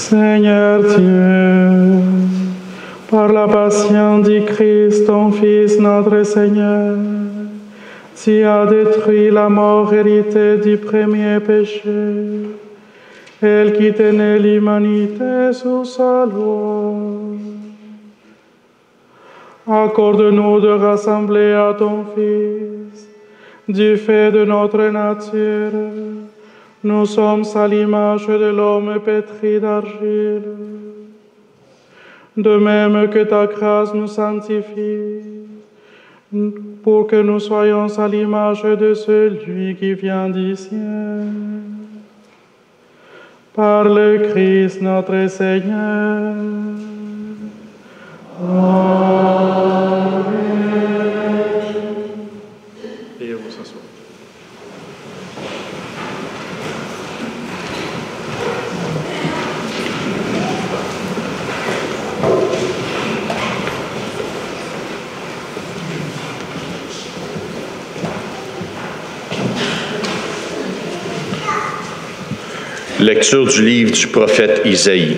Seigneur Dieu, par la passion du Christ, ton Fils, notre Seigneur, tu as détruit la mort héritée du premier péché, elle qui tenait l'humanité sous sa loi. Accorde-nous de rassembler à ton Fils, du fait de notre nature. Nous sommes à l'image de l'homme pétri d'argile. De même que ta grâce nous sanctifie, pour que nous soyons à l'image de celui qui vient du ciel. Par le Christ notre Seigneur. Amen. Et vous s'asseoir. Lecture du livre du prophète Isaïe.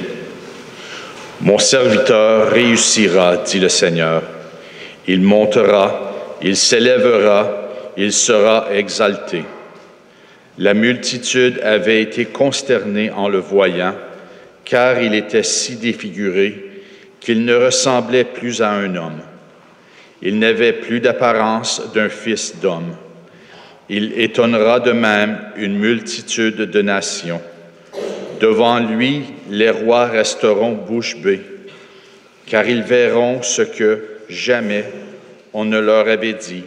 Mon serviteur réussira, dit le Seigneur. Il montera, il s'élèvera, il sera exalté. La multitude avait été consternée en le voyant, car il était si défiguré qu'il ne ressemblait plus à un homme. Il n'avait plus d'apparence d'un fils d'homme. Il étonnera de même une multitude de nations. Devant lui, les rois resteront bouche bée, car ils verront ce que jamais on ne leur avait dit.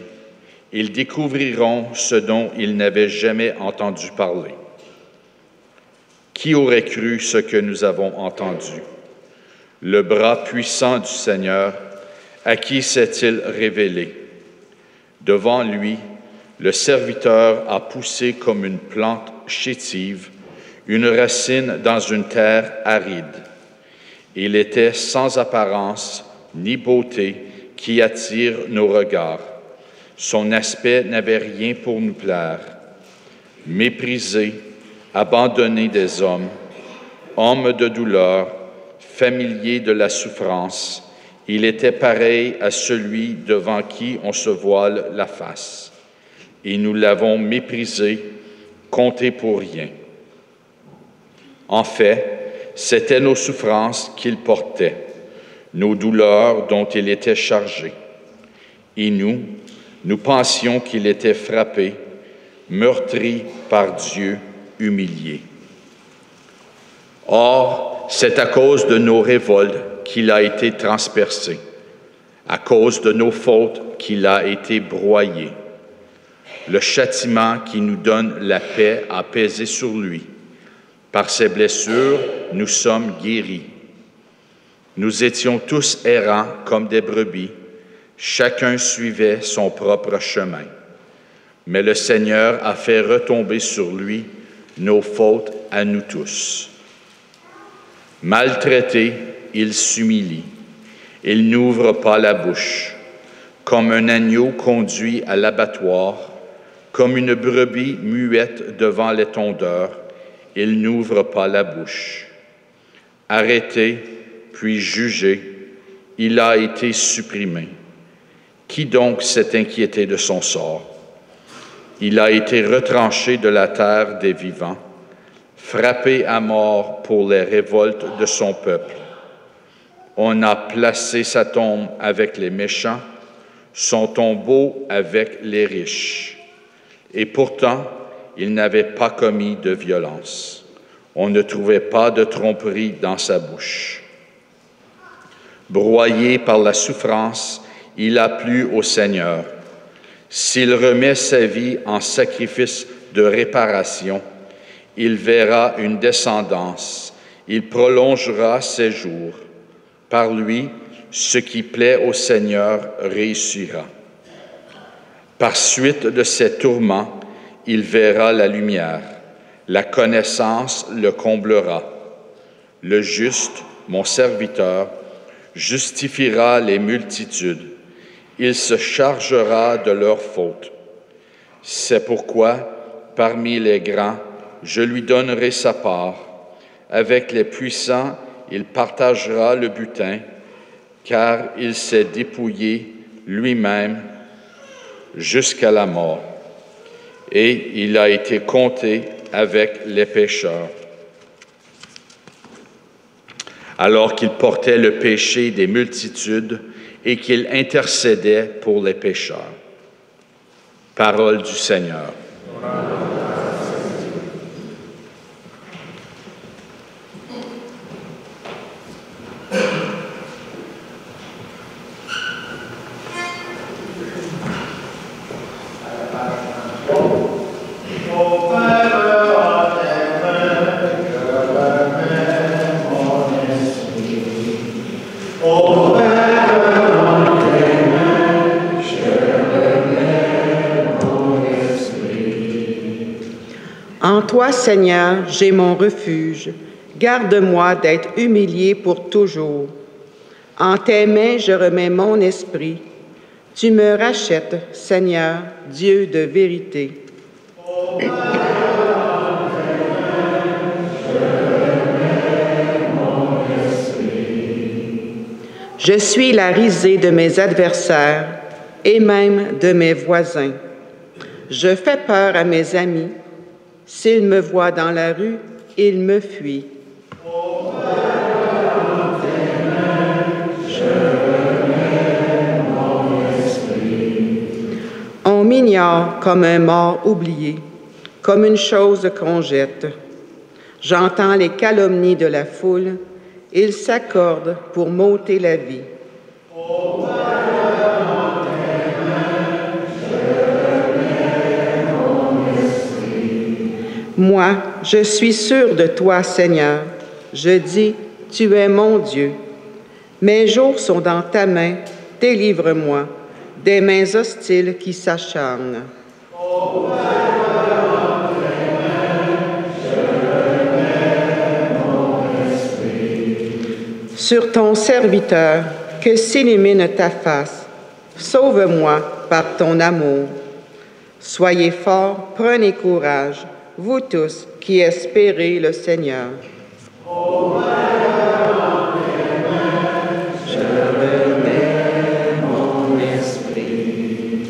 Ils découvriront ce dont ils n'avaient jamais entendu parler. Qui aurait cru ce que nous avons entendu? Le bras puissant du Seigneur, à qui s'est-il révélé? Devant lui, le serviteur a poussé comme une plante chétive, une racine dans une terre aride. Il était sans apparence ni beauté qui attire nos regards. Son aspect n'avait rien pour nous plaire. Méprisé, abandonné des hommes, homme de douleur, familier de la souffrance, il était pareil à celui devant qui on se voile la face. Et nous l'avons méprisé, compté pour rien. En fait, c'étaient nos souffrances qu'il portait, nos douleurs dont il était chargé. Et nous pensions qu'il était frappé, meurtri par Dieu, humilié. Or, c'est à cause de nos révoltes qu'il a été transpercé, à cause de nos fautes qu'il a été broyé. Le châtiment qui nous donne la paix a pesé sur lui. Par ses blessures, nous sommes guéris. Nous étions tous errants comme des brebis. Chacun suivait son propre chemin. Mais le Seigneur a fait retomber sur lui nos fautes à nous tous. Maltraité, il s'humilie. Il n'ouvre pas la bouche. Comme un agneau conduit à l'abattoir, comme une brebis muette devant les tondeurs, il n'ouvre pas la bouche. Arrêté, puis jugé, il a été supprimé. Qui donc s'est inquiété de son sort? Il a été retranché de la terre des vivants. frappé à mort pour les révoltes de son peuple. On a placé sa tombe avec les méchants, son tombeau avec les riches. Et pourtant, il n'avait pas commis de violence. On ne trouvait pas de tromperie dans sa bouche. Broyé par la souffrance, il a plu au Seigneur. S'il remet sa vie en sacrifice de réparation, il verra une descendance, il prolongera ses jours. Par lui, ce qui plaît au Seigneur réussira. Par suite de ses tourments, il verra la lumière. La connaissance le comblera. Le juste, mon serviteur, justifiera les multitudes. Il se chargera de leurs fautes. C'est pourquoi, parmi les grands, je lui donnerai sa part. Avec les puissants, il partagera le butin, car il s'est dépouillé lui-même jusqu'à la mort. Et il a été compté avec les pécheurs. Alors qu'il portait le péché des multitudes et qu'il intercédait pour les pécheurs. Parole du Seigneur. En toi, Seigneur, j'ai mon refuge. Garde-moi d'être humilié pour toujours. En tes mains, je remets mon esprit. Tu me rachètes, Seigneur, Dieu de vérité. Je suis la risée de mes adversaires et même de mes voisins. Je fais peur à mes amis. S'ils me voient dans la rue, ils me fuient. On m'ignore comme un mort oublié, comme une chose qu'on jette. J'entends les calomnies de la foule, ils s'accordent pour m'ôter la vie. Moi, je suis sûr de toi, Seigneur. Je dis, tu es mon Dieu. Mes jours sont dans ta main, délivre-moi des mains hostiles qui s'acharnent. Sur ton serviteur, que s'illumine ta face. Sauve-moi par ton amour. Soyez forts, prenez courage, vous tous qui espérez le Seigneur. Je remets mon esprit.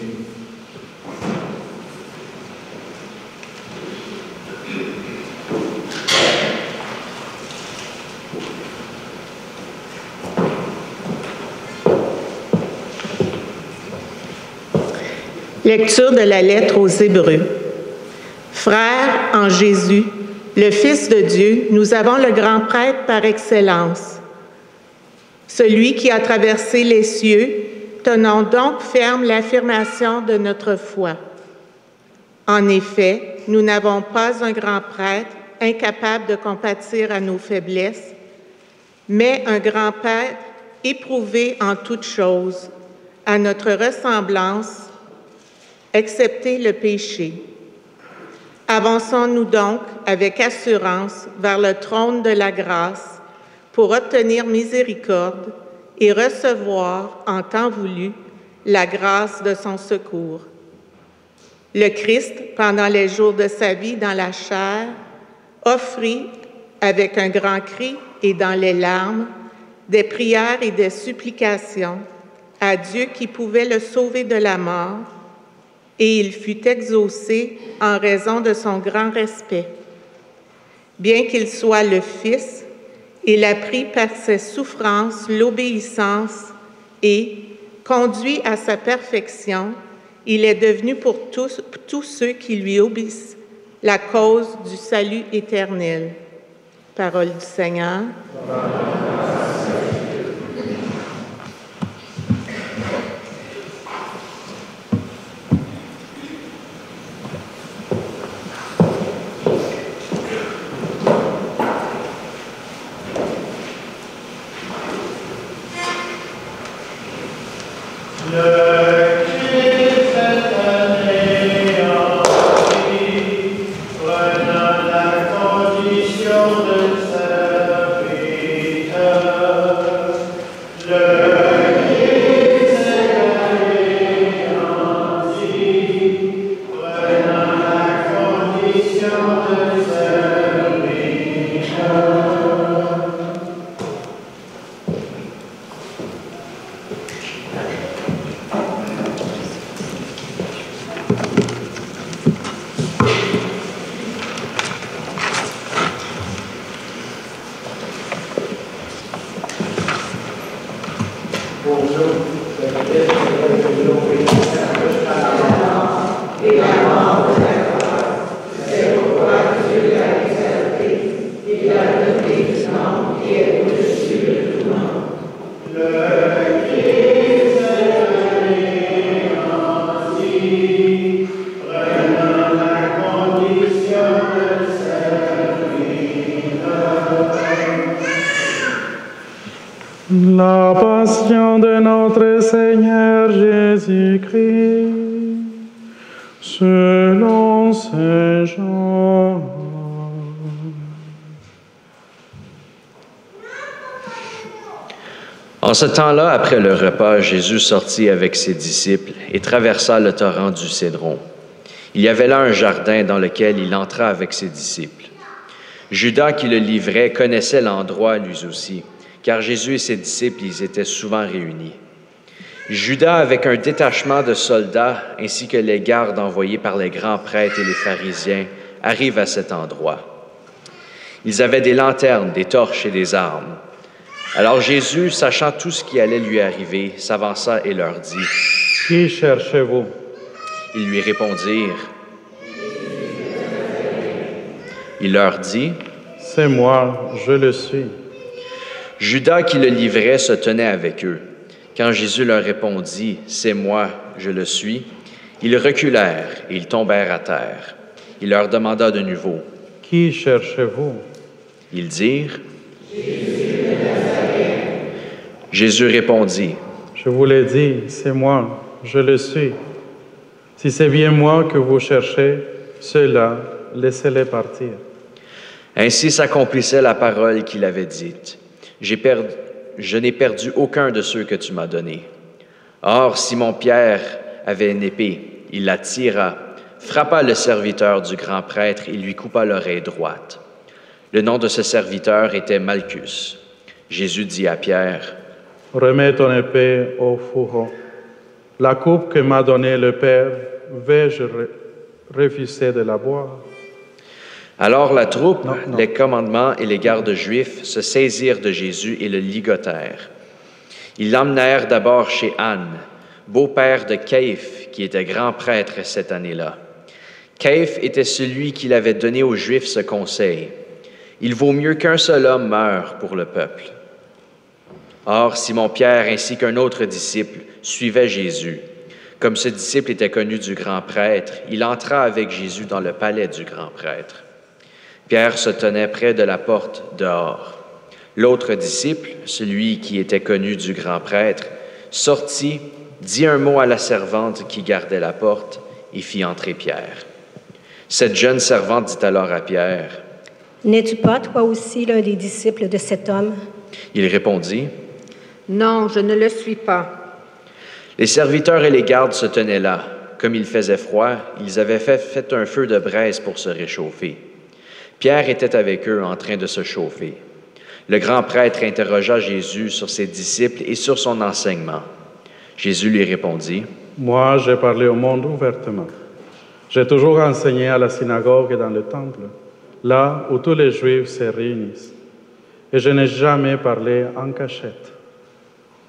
Lecture de la lettre aux Hébreux. Frères en Jésus, le Fils de Dieu, nous avons le grand prêtre par excellence. Celui qui a traversé les cieux, tenons donc ferme l'affirmation de notre foi. En effet, nous n'avons pas un grand prêtre incapable de compatir à nos faiblesses, mais un grand prêtre éprouvé en toutes choses, à notre ressemblance, excepté le péché. Avançons-nous donc avec assurance vers le trône de la grâce pour obtenir miséricorde et recevoir en temps voulu la grâce de son secours. Le Christ, pendant les jours de sa vie dans la chair, offrit avec un grand cri et dans les larmes des prières et des supplications à Dieu qui pouvait le sauver de la mort, et il fut exaucé en raison de son grand respect. Bien qu'il soit le Fils, il a pris par ses souffrances l'obéissance et, conduit à sa perfection, il est devenu pour tous ceux qui lui obéissent la cause du salut éternel. Parole du Seigneur. La passion de notre Seigneur Jésus-Christ, selon Saint Jean. En ce temps-là, après le repas, Jésus sortit avec ses disciples et traversa le torrent du Cédron. Il y avait là un jardin dans lequel il entra avec ses disciples. Judas, qui le livrait, connaissait l'endroit lui aussi, car Jésus et ses disciples y étaient souvent réunis. Judas, avec un détachement de soldats, ainsi que les gardes envoyés par les grands prêtres et les pharisiens, arrivent à cet endroit. Ils avaient des lanternes, des torches et des armes. Alors Jésus, sachant tout ce qui allait lui arriver, s'avança et leur dit, « Qui cherchez-vous? » Ils lui répondirent. Il leur dit, « C'est moi, je le suis. » Judas, qui le livrait, se tenait avec eux. Quand Jésus leur répondit, « C'est moi, je le suis », ils reculèrent et ils tombèrent à terre. Il leur demanda de nouveau, « Qui cherchez-vous? » Ils dirent, « Jésus répondit, « Je vous l'ai dit, c'est moi, je le suis. Si c'est bien moi que vous cherchez, ceux-là, laissez-les partir. » Ainsi s'accomplissait la parole qu'il avait dite. Je n'ai perdu aucun de ceux que tu m'as donnés. Or, Simon-Pierre avait une épée, il la tira, frappa le serviteur du grand prêtre et lui coupa l'oreille droite. Le nom de ce serviteur était Malchus. Jésus dit à Pierre, « Remets ton épée au fourreau. La coupe que m'a donnée le Père, vais-je refuser de la boire? » Alors la troupe, les commandements et les gardes juifs se saisirent de Jésus et le ligotèrent. Ils l'emmenèrent d'abord chez Anne, beau-père de Caïphe, qui était grand prêtre cette année-là. Caïphe était celui qui l'avait donné aux Juifs ce conseil. Il vaut mieux qu'un seul homme meure pour le peuple. Or, Simon-Pierre ainsi qu'un autre disciple suivaient Jésus. Comme ce disciple était connu du grand prêtre, il entra avec Jésus dans le palais du grand prêtre. Pierre se tenait près de la porte dehors. L'autre disciple, celui qui était connu du grand prêtre, sortit, dit un mot à la servante qui gardait la porte et fit entrer Pierre. Cette jeune servante dit alors à Pierre, « N'es-tu pas toi aussi l'un des disciples de cet homme? » Il répondit, « Non, je ne le suis pas. » Les serviteurs et les gardes se tenaient là. Comme il faisait froid, ils avaient fait un feu de braise pour se réchauffer. Pierre était avec eux en train de se chauffer. Le grand prêtre interrogea Jésus sur ses disciples et sur son enseignement. Jésus lui répondit, « Moi, j'ai parlé au monde ouvertement. J'ai toujours enseigné à la synagogue et dans le temple, là où tous les Juifs se réunissent. Et je n'ai jamais parlé en cachette.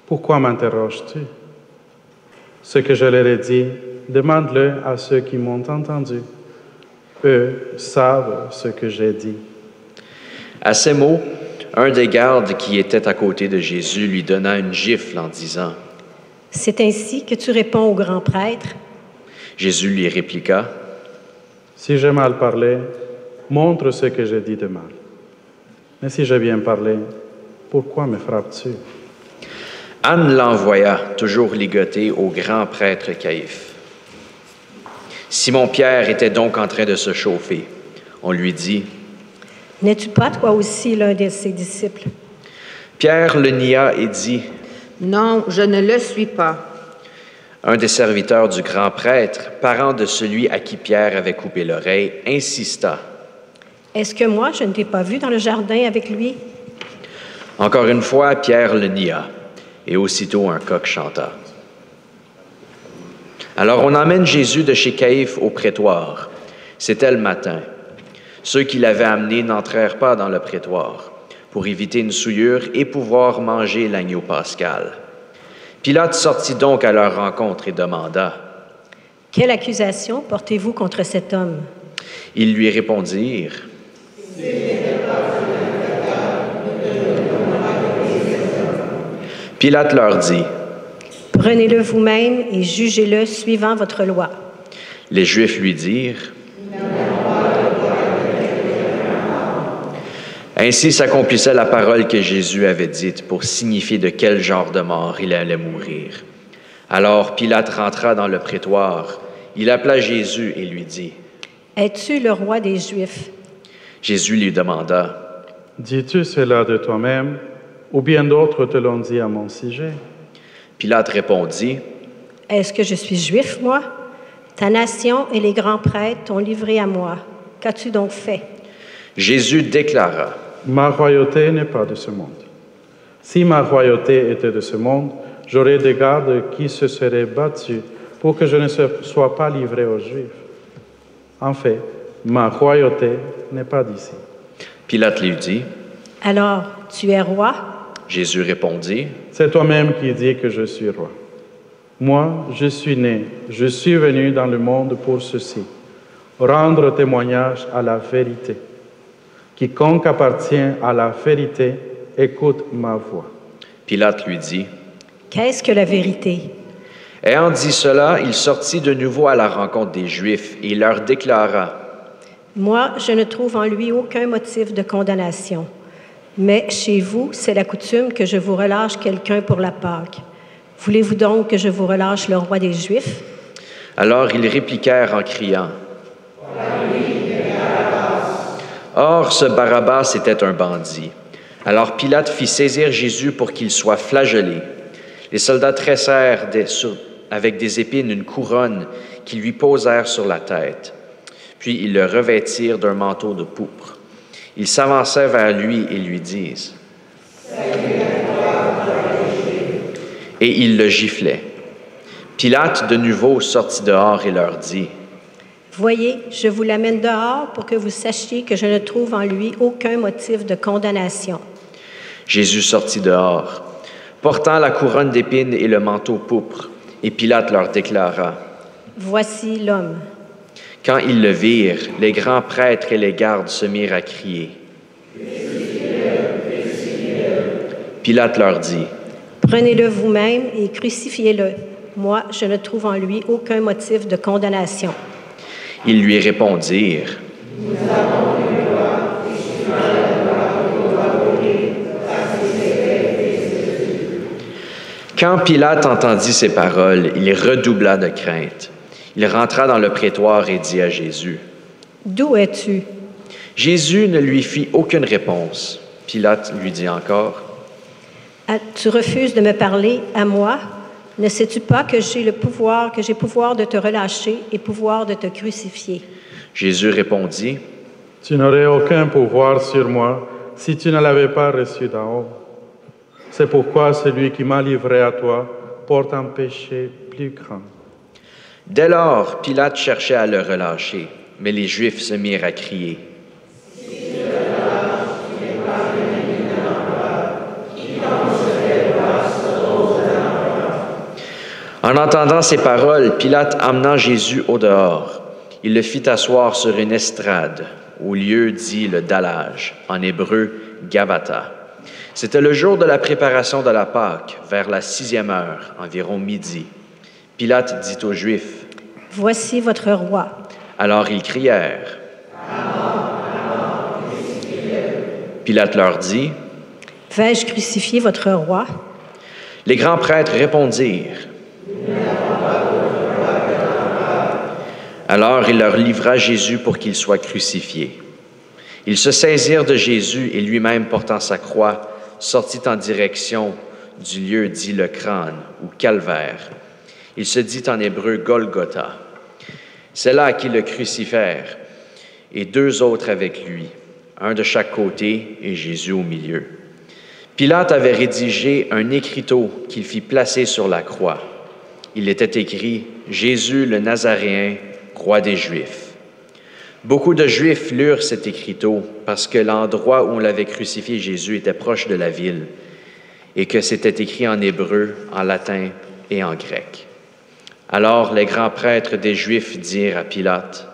Pourquoi m'interroges-tu? Ce que je leur ai dit, demande-le à ceux qui m'ont entendu. Eux savent ce que j'ai dit. À ces mots, un des gardes qui était à côté de Jésus lui donna une gifle en disant, « C'est ainsi que tu réponds au grand prêtre? » Jésus lui répliqua, « Si j'ai mal parlé, montre ce que j'ai dit de mal. Mais si j'ai bien parlé, pourquoi me frappes-tu? » Anne l'envoya, toujours ligoté, au grand prêtre Caïphe. Simon-Pierre était donc en train de se chauffer. On lui dit, « N'es-tu pas toi aussi l'un de ses disciples? » Pierre le nia et dit, « Non, je ne le suis pas. » Un des serviteurs du grand prêtre, parent de celui à qui Pierre avait coupé l'oreille, insista. « Est-ce que moi, je ne t'ai pas vu dans le jardin avec lui? » Encore une fois, Pierre le nia, et aussitôt un coq chanta. Alors on emmène Jésus de chez Caïphe au prétoire. C'était le matin. Ceux qui l'avaient amené n'entrèrent pas dans le prétoire, pour éviter une souillure et pouvoir manger l'agneau pascal. Pilate sortit donc à leur rencontre et demanda, « Quelle accusation portez-vous contre cet homme? » Ils lui répondirent, Pilate leur dit, « Prenez-le vous-même et jugez-le suivant votre loi. » Les Juifs lui dirent, Ainsi s'accomplissait la parole que Jésus avait dite pour signifier de quel genre de mort il allait mourir. Alors Pilate rentra dans le prétoire. Il appela Jésus et lui dit, « Es-tu le roi des Juifs? » Jésus lui demanda, « Dis-tu cela de toi-même, ou bien d'autres te l'ont dit à mon sujet? » Pilate répondit, « Est-ce que je suis Juif, moi? Ta nation et les grands prêtres t'ont livré à moi. Qu'as-tu donc fait? » Jésus déclara, « Ma royauté n'est pas de ce monde. Si ma royauté était de ce monde, j'aurais des gardes qui se seraient battus pour que je ne sois pas livré aux Juifs. En fait, ma royauté n'est pas d'ici. » Pilate lui dit, « Alors, tu es roi? » Jésus répondit, « C'est toi-même qui dis que je suis roi. Moi, je suis né, je suis venu dans le monde pour ceci, rendre témoignage à la vérité. Quiconque appartient à la vérité, écoute ma voix. » Pilate lui dit, « Qu'est-ce que la vérité? » Ayant dit cela, il sortit de nouveau à la rencontre des Juifs et leur déclara, « Moi, je ne trouve en lui aucun motif de condamnation. Mais chez vous, c'est la coutume que je vous relâche quelqu'un pour la Pâque. Voulez-vous donc que je vous relâche le roi des Juifs? » Alors ils répliquèrent en criant, Or, ce Barabbas était un bandit. Alors Pilate fit saisir Jésus pour qu'il soit flagellé. Les soldats tressèrent avec des épines une couronne qui lui posèrent sur la tête. Puis ils le revêtirent d'un manteau de pourpre. Ils s'avançaient vers lui et lui disent, et ils le giflaient. Pilate de nouveau sortit dehors et leur dit, Voyez, je vous l'amène dehors pour que vous sachiez que je ne trouve en lui aucun motif de condamnation. Jésus sortit dehors, portant la couronne d'épines et le manteau pourpre, et Pilate leur déclara, Voici l'homme. Quand ils le virent, les grands prêtres et les gardes se mirent à crier. Pilate leur dit, Prenez-le vous-même et crucifiez-le. Moi, je ne trouve en lui aucun motif de condamnation. Ils lui répondirent, Quand Pilate entendit ces paroles, il redoubla de crainte. Il rentra dans le prétoire et dit à Jésus, D'où es-tu? Jésus ne lui fit aucune réponse. Pilate lui dit encore, Tu refuses de me parler à moi? Ne sais-tu pas que j'ai pouvoir de te relâcher et pouvoir de te crucifier? Jésus répondit, Tu n'aurais aucun pouvoir sur moi si tu ne l'avais pas reçu d'en haut. C'est pourquoi celui qui m'a livré à toi porte un péché plus grand. Dès lors, Pilate cherchait à le relâcher, mais les Juifs se mirent à crier. En entendant ces paroles, Pilate emmena Jésus au dehors. Il le fit asseoir sur une estrade, au lieu dit le dallage, en hébreu Gabbatha. C'était le jour de la préparation de la Pâque, vers la 6e heure, environ midi. Pilate dit aux Juifs, « Voici votre roi. » Alors ils crièrent. Pilate leur dit, « Vais-je crucifier votre roi? » Les grands prêtres répondirent. Alors il leur livra Jésus pour qu'il soit crucifié. Ils se saisirent de Jésus et lui-même portant sa croix, sortit en direction du lieu dit le crâne ou calvaire. Il se dit en hébreu Golgotha. C'est là qu'ils le crucifèrent et 2 autres avec lui, un de chaque côté et Jésus au milieu. Pilate avait rédigé un écriteau qu'il fit placer sur la croix. Il était écrit « Jésus le Nazaréen, roi des Juifs ». Beaucoup de Juifs lurent cet écriteau parce que l'endroit où on l'avait crucifié Jésus était proche de la ville et que c'était écrit en hébreu, en latin et en grec. Alors les grands prêtres des Juifs dirent à Pilate,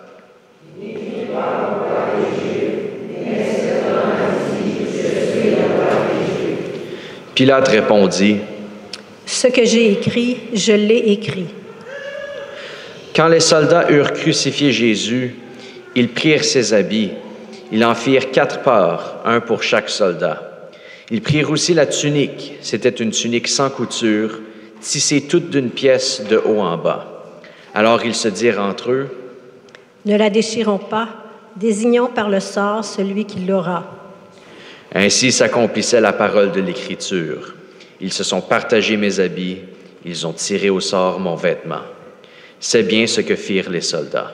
Pilate répondit, « Ce que j'ai écrit, je l'ai écrit. » Quand les soldats eurent crucifié Jésus, ils prirent ses habits. Ils en firent 4 parts, un pour chaque soldat. Ils prirent aussi la tunique. C'était une tunique sans couture, tissée toute d'une pièce de haut en bas. Alors ils se dirent entre eux, « Ne la déchirons pas, désignons par le sort celui qui l'aura. » Ainsi s'accomplissait la parole de l'Écriture. Ils se sont partagés mes habits, ils ont tiré au sort mon vêtement. C'est bien ce que firent les soldats.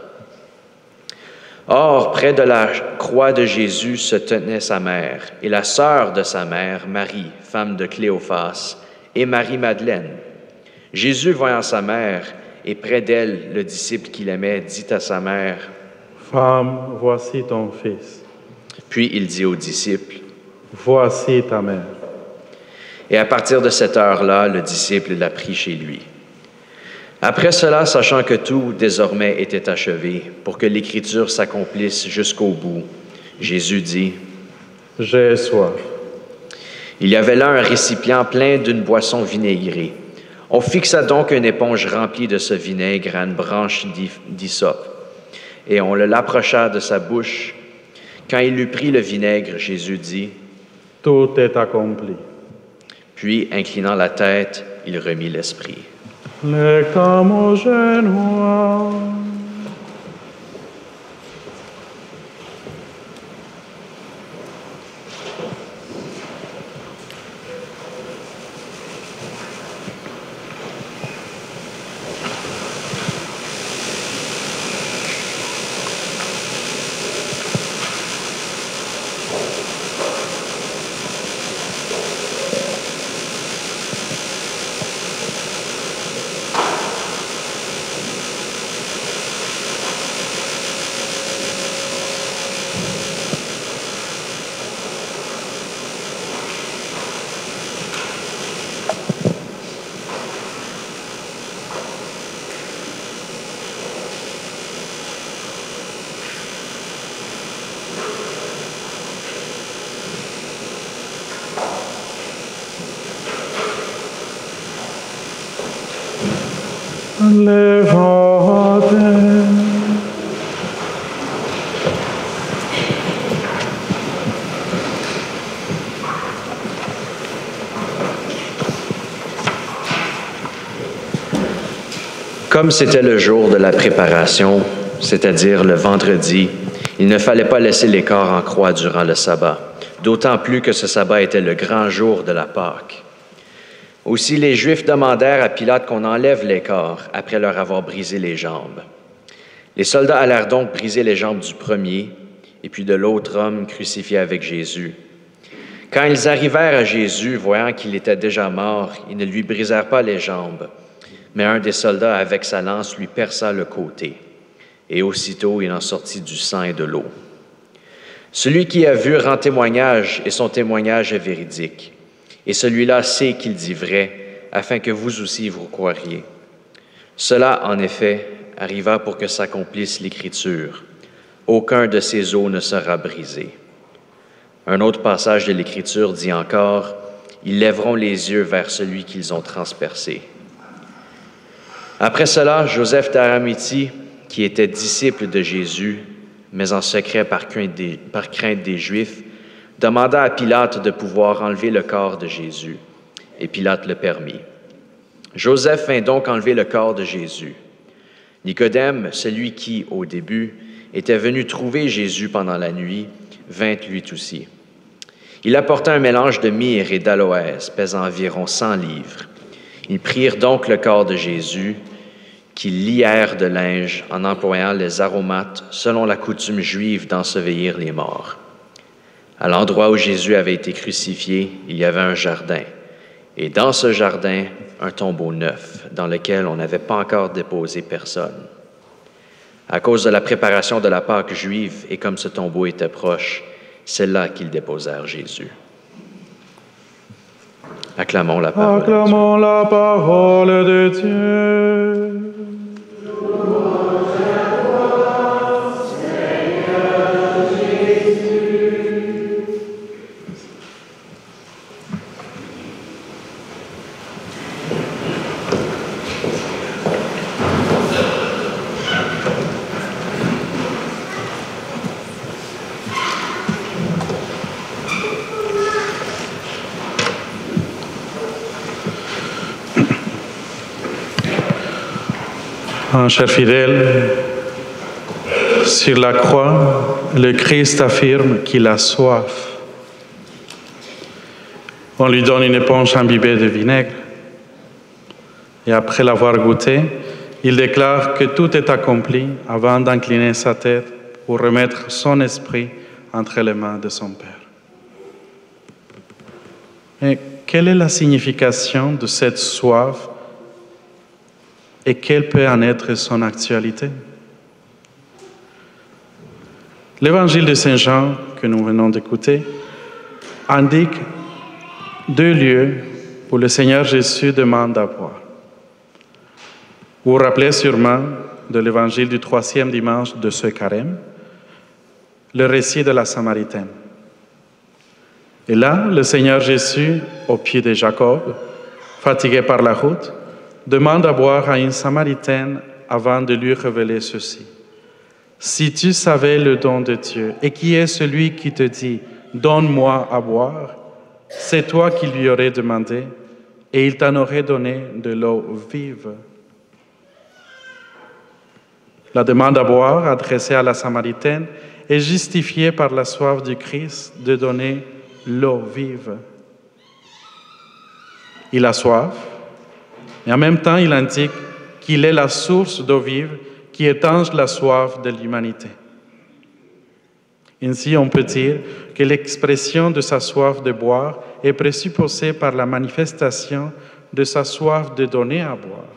Or, près de la croix de Jésus se tenait sa mère et la sœur de sa mère, Marie, femme de Cléophas, et Marie-Madeleine. Jésus, voyant sa mère et près d'elle le disciple qu'il aimait, dit à sa mère, « Femme, voici ton fils. » Puis il dit aux disciples, « Voici ta mère. » Et à partir de cette heure-là, le disciple l'a pris chez lui. Après cela, sachant que tout désormais était achevé, pour que l'Écriture s'accomplisse jusqu'au bout, Jésus dit, « J'ai soif. » Il y avait là un récipient plein d'une boisson vinaigrée. On fixa donc une éponge remplie de ce vinaigre à une branche d'hysope, et on l'approcha de sa bouche. Quand il eut pris le vinaigre, Jésus dit, « Tout est accompli. » Puis, inclinant la tête, il remit l'esprit. Lectamo genua. Levate. Comme c'était le jour de la préparation, c'est-à-dire le vendredi, il ne fallait pas laisser les corps en croix durant le sabbat, d'autant plus que ce sabbat était le grand jour de la Pâque. Aussi, les Juifs demandèrent à Pilate qu'on enlève les corps après leur avoir brisé les jambes. Les soldats allèrent donc briser les jambes du premier et puis de l'autre homme crucifié avec Jésus. Quand ils arrivèrent à Jésus, voyant qu'il était déjà mort, ils ne lui brisèrent pas les jambes, mais un des soldats, avec sa lance, lui perça le côté. Et aussitôt, il en sortit du sang et de l'eau. Celui qui a vu rend témoignage, et son témoignage est véridique. Et celui-là sait qu'il dit vrai, afin que vous aussi vous croiriez. Cela, en effet, arriva pour que s'accomplisse l'Écriture. Aucun de ces os ne sera brisé. Un autre passage de l'Écriture dit encore, « Ils lèveront les yeux vers celui qu'ils ont transpercé. » Après cela, Joseph d'Arimathie, qui était disciple de Jésus, mais en secret par crainte des Juifs, demanda à Pilate de pouvoir enlever le corps de Jésus, et Pilate le permit. Joseph vint donc enlever le corps de Jésus. Nicodème, celui qui, au début, était venu trouver Jésus pendant la nuit, vint lui aussi. Il apporta un mélange de myrrhe et d'aloès, pesant environ 100 livres. Ils prirent donc le corps de Jésus, qu'ils lièrent de linge en employant les aromates selon la coutume juive d'ensevelir les morts. À l'endroit où Jésus avait été crucifié, il y avait un jardin. Et dans ce jardin, un tombeau neuf, dans lequel on n'avait pas encore déposé personne. À cause de la préparation de la Pâque juive, et comme ce tombeau était proche, c'est là qu'ils déposèrent Jésus. Acclamons la parole. Acclamons la parole de Dieu. Chers fidèles, sur la croix, le Christ affirme qu'il a soif. On lui donne une éponge imbibée de vinaigre. Et après l'avoir goûté, il déclare que tout est accompli avant d'incliner sa tête pour remettre son esprit entre les mains de son Père. Mais quelle est la signification de cette soif et quelle peut en être son actualité? L'évangile de Saint Jean, que nous venons d'écouter, indique 2 lieux où le Seigneur Jésus demande à boire. Vous vous rappelez sûrement de l'évangile du 3e dimanche de ce carême, le récit de la Samaritaine. Et là, le Seigneur Jésus, au pied de Jacob, fatigué par la route, demande à boire à une Samaritaine avant de lui révéler ceci. Si tu savais le don de Dieu et qui est celui qui te dit « Donne-moi à boire », c'est toi qui lui aurais demandé et il t'en aurait donné de l'eau vive. La demande à boire adressée à la Samaritaine est justifiée par la soif du Christ de donner l'eau vive. Il a soif, et en même temps, il indique qu'il est la source d'eau vive qui étanche la soif de l'humanité. Ainsi, on peut dire que l'expression de sa soif de boire est présupposée par la manifestation de sa soif de donner à boire.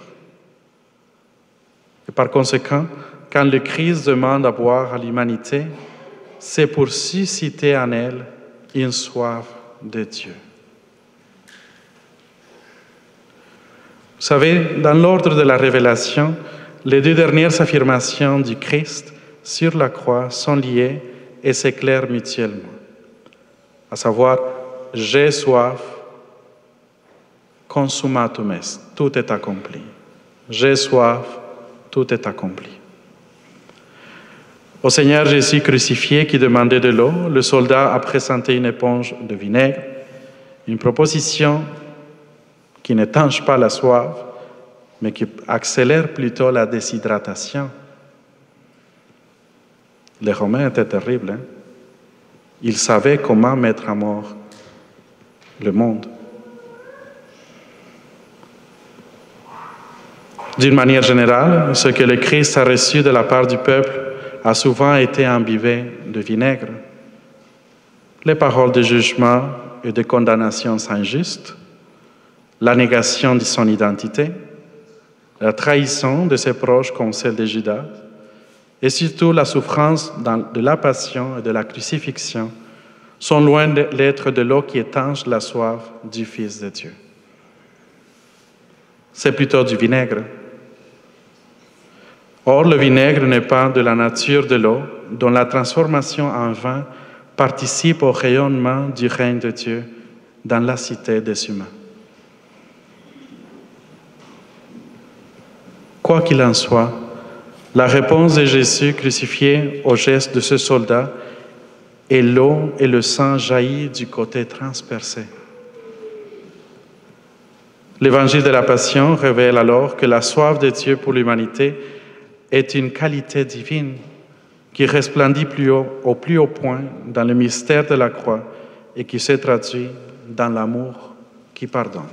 Et par conséquent, quand le Christ demande à boire à l'humanité, c'est pour susciter en elle une soif de Dieu. Vous savez, dans l'ordre de la révélation, les 2 dernières affirmations du Christ sur la croix sont liées et s'éclairent mutuellement. À savoir, j'ai soif, consummatum est, tout est accompli. J'ai soif, tout est accompli. Au Seigneur Jésus crucifié qui demandait de l'eau, le soldat a présenté une éponge de vinaigre, une proposition qui n'étanche pas la soif, mais qui accélère plutôt la déshydratation. Les Romains étaient terribles. Hein? Ils savaient comment mettre à mort le monde. D'une manière générale, ce que le Christ a reçu de la part du peuple a souvent été imbibé de vinaigre. Les paroles de jugement et de condamnation injustes, la négation de son identité, la trahison de ses proches comme celle de Judas, et surtout la souffrance de la passion et de la crucifixion sont loin d'être de l'eau qui étanche la soif du Fils de Dieu. C'est plutôt du vinaigre, Or, le vinaigre n'est pas de la nature de l'eau, dont la transformation en vin participe au rayonnement du règne de Dieu dans la cité des humains. Quoi qu'il en soit, la réponse de Jésus crucifié au geste de ce soldat est l'eau et le sang jaillit du côté transpercé. L'évangile de la Passion révèle alors que la soif de Dieu pour l'humanité est une qualité divine qui resplendit au plus haut point dans le mystère de la croix et qui se traduit dans l'amour qui pardonne.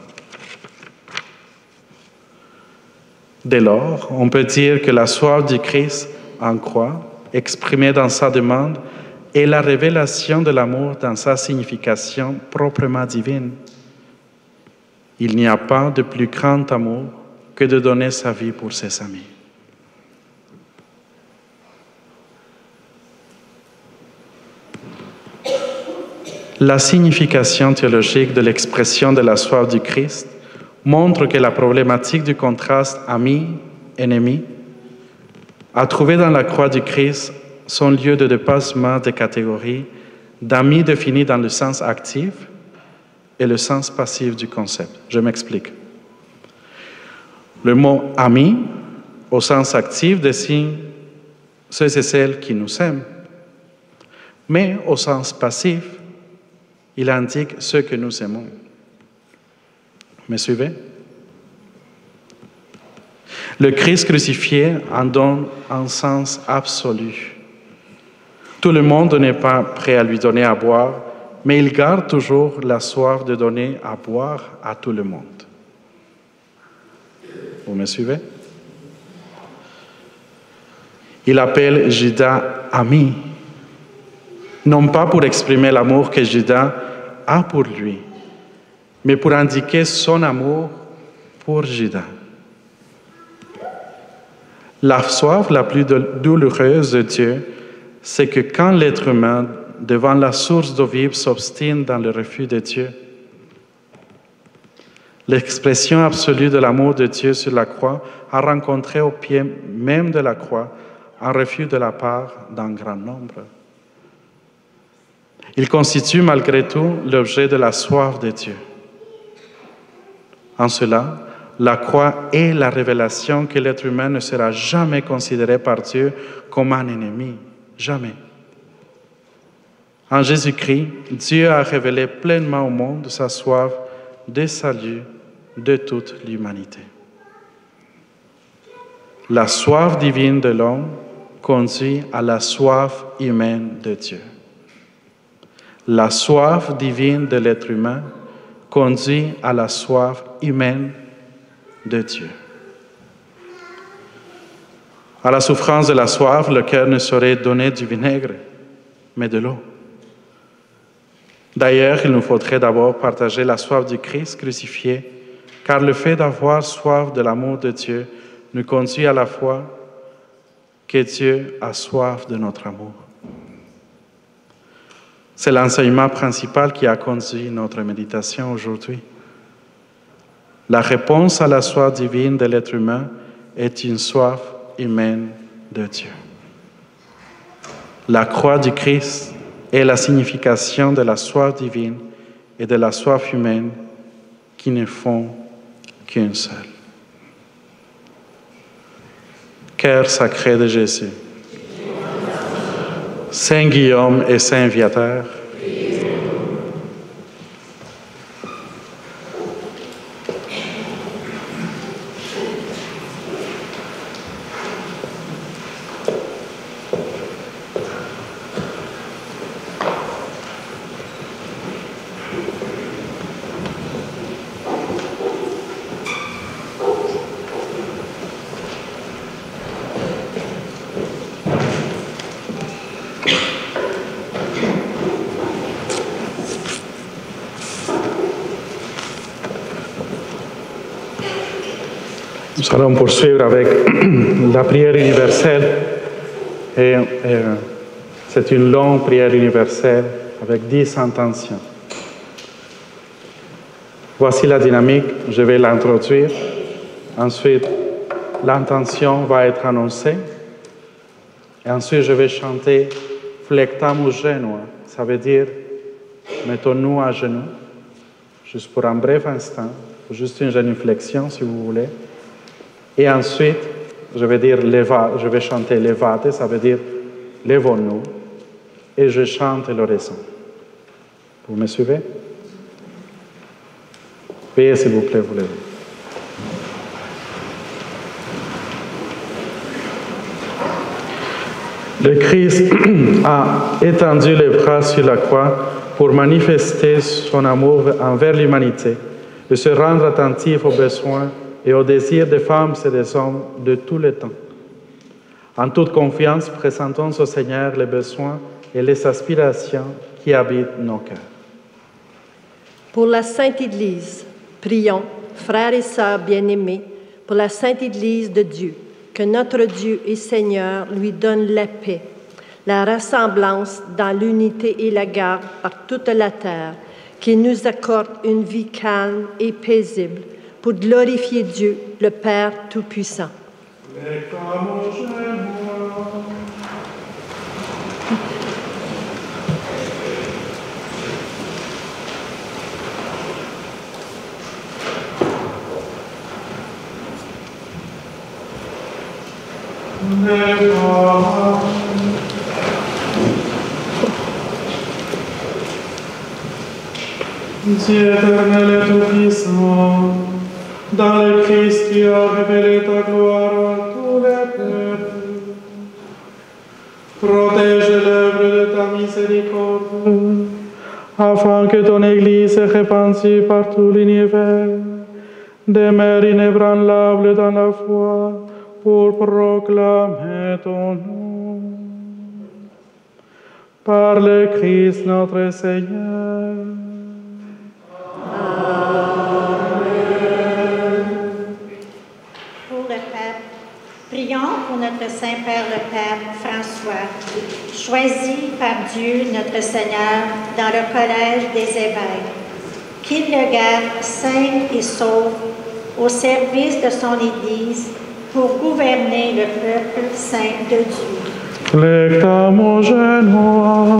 Dès lors, on peut dire que la soif du Christ en croix, exprimée dans sa demande, est la révélation de l'amour dans sa signification proprement divine. Il n'y a pas de plus grand amour que de donner sa vie pour ses amis. La signification théologique de l'expression de la soif du Christ montre que la problématique du contraste ami-ennemi a trouvé dans la croix du Christ son lieu de dépassement des catégories d'amis définis dans le sens actif et le sens passif du concept. Je m'explique. Le mot « ami » au sens actif désigne ceux et celles qui nous aiment, mais au sens passif, il indique ceux que nous aimons. Me suivez? Le Christ crucifié en donne un sens absolu. Tout le monde n'est pas prêt à lui donner à boire, mais il garde toujours la soif de donner à boire à tout le monde. Vous me suivez? Il appelle Judas ami, non pas pour exprimer l'amour que Judas a pour lui, mais pour indiquer son amour pour Judas. La soif la plus douloureuse de Dieu, c'est que quand l'être humain, devant la source d'eau vive, s'obstine dans le refus de Dieu, l'expression absolue de l'amour de Dieu sur la croix a rencontré au pied même de la croix un refus de la part d'un grand nombre. Il constitue malgré tout l'objet de la soif de Dieu. En cela, la croix est la révélation que l'être humain ne sera jamais considéré par Dieu comme un ennemi. Jamais. En Jésus-Christ, Dieu a révélé pleinement au monde sa soif de salut de toute l'humanité. La soif divine de l'homme conduit à la soif humaine de Dieu. La soif divine de l'être humain conduit à la soif humaine de Dieu. À la souffrance de la soif, le cœur ne saurait donner du vinaigre, mais de l'eau. D'ailleurs, il nous faudrait d'abord partager la soif du Christ crucifié, car le fait d'avoir soif de l'amour de Dieu nous conduit à la foi que Dieu a soif de notre amour. C'est l'enseignement principal qui a conduit notre méditation aujourd'hui. La réponse à la soif divine de l'être humain est une soif humaine de Dieu. La croix du Christ est la signification de la soif divine et de la soif humaine qui ne font qu'une seule. Cœur sacré de Jésus, Saint Guillaume et Saint Viateur, nous allons poursuivre avec la prière universelle. Et c'est une longue prière universelle avec 10 intentions. Voici la dynamique, je vais l'introduire. Ensuite, l'intention va être annoncée. Et ensuite, je vais chanter Flectamus genua. Ça veut dire mettons-nous à genoux, juste pour un bref instant, juste une génuflexion si vous voulez. Et ensuite, je vais chanter levate, ça veut dire levons-nous. Et je chante l'oraison. Vous me suivez? Veuillez s'il vous plaît vous lever. Le Christ a étendu les bras sur la croix pour manifester son amour envers l'humanité et se rendre attentif aux besoins et aux désirs des femmes et des hommes de tous les temps. En toute confiance, présentons au Seigneur les besoins et les aspirations qui habitent nos cœurs. Pour la Sainte Église, prions, frères et sœurs bien-aimés, pour la Sainte Église de Dieu, que notre Dieu et Seigneur lui donne la paix, la ressemblance dans l'unité et la garde par toute la terre, qu'il nous accorde une vie calme et paisible pour glorifier Dieu, le Père Tout-Puissant. Dieu éternel et tout-puissant, dans le Christ tu as révélé ta gloire à tous les peuples. Protège l'œuvre de ta miséricorde, afin que ton Église répandue par tout l'univers demeure inébranlable dans la foi pour proclamer ton nom. Par le Christ notre Seigneur. Prions pour notre Saint-Père le Père François, choisi par Dieu notre Seigneur dans le collège des évêques, qu'il le garde saint et sauf au service de son Église pour gouverner le peuple saint de Dieu. Flectamus genua.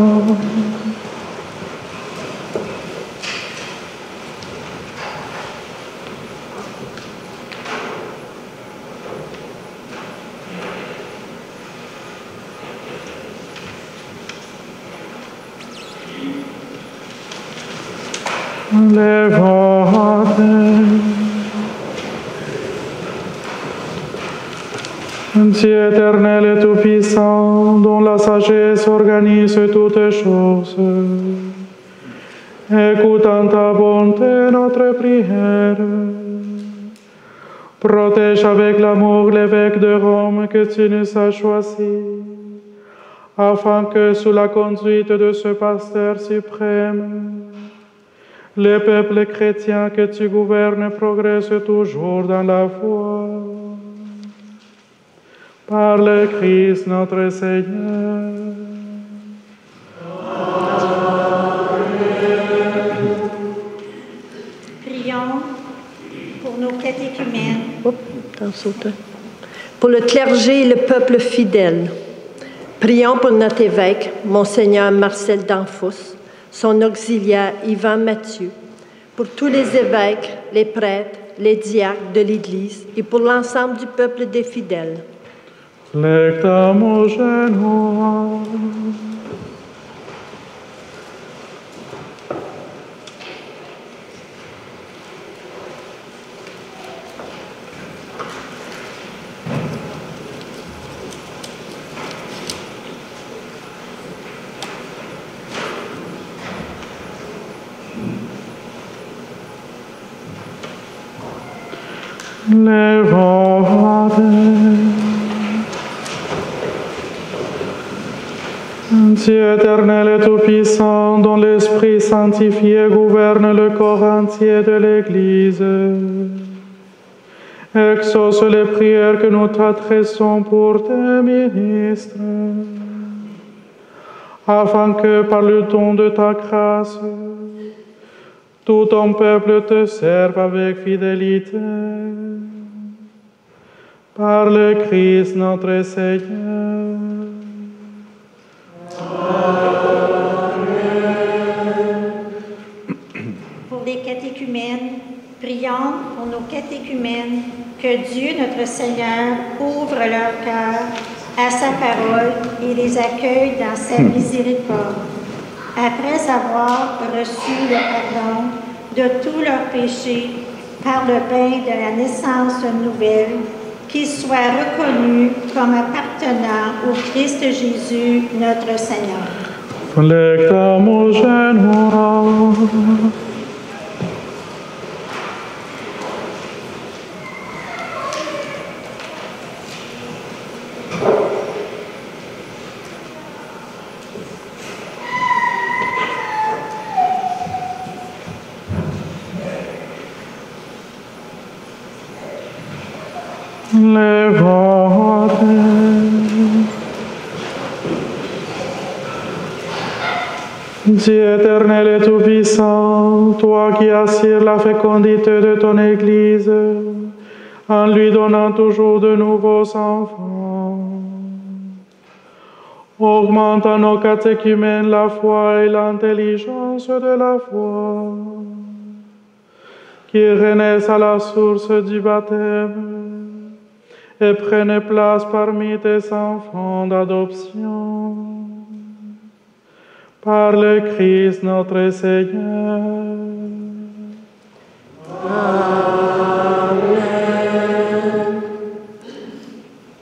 Levate. Dieu éternel et tout-puissant, dont la sagesse organise toutes choses, écoute en ta bonté notre prière. Protège avec l'amour l'évêque de Rome que tu nous as choisi, afin que sous la conduite de ce pasteur suprême, le peuple chrétien que tu gouvernes progresse toujours dans la foi. Par le Christ notre Seigneur. Prions pour nos catéchumènes. Pour le clergé et le peuple fidèle. Prions pour notre évêque, Monseigneur Marcel Danfous, son auxiliaire Yvan Mathieu, pour tous les évêques, les prêtres, les diacres de l'Église et pour l'ensemble du peuple des fidèles. Flectamus genua. Levate. Dieu éternel et tout-puissant, dont l'Esprit sanctifié gouverne le corps entier de l'Église, exauce les prières que nous t'adressons pour tes ministres, afin que par le don de ta grâce, tout ton peuple te serve avec fidélité. Par le Christ notre Seigneur. Pour les catéchumènes, prions pour nos catéchumènes, que Dieu notre Seigneur ouvre leur cœur à sa parole et les accueille dans sa miséricorde. Après avoir reçu le pardon de tous leurs péchés par le bain de la naissance nouvelle, qu'ils soient reconnus comme appartenant au Christ Jésus, notre Seigneur. Flectamus genera. Levate. Dieu éternel et tout-puissant, toi qui assures la fécondité de ton Église, en lui donnant toujours de nouveaux enfants, augmente à nos catéchumènes la foi et l'intelligence de la foi, qui renaissent à la source du baptême et prennent place parmi tes enfants d'adoption. Par le Christ notre Seigneur. Amen.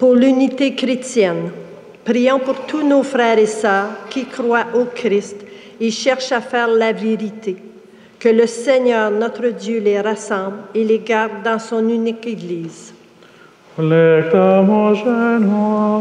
Pour l'unité chrétienne, prions pour tous nos frères et sœurs qui croient au Christ et cherchent à faire la vérité. Que le Seigneur, notre Dieu, les rassemble et les garde dans son unique Église. Flectamus genera.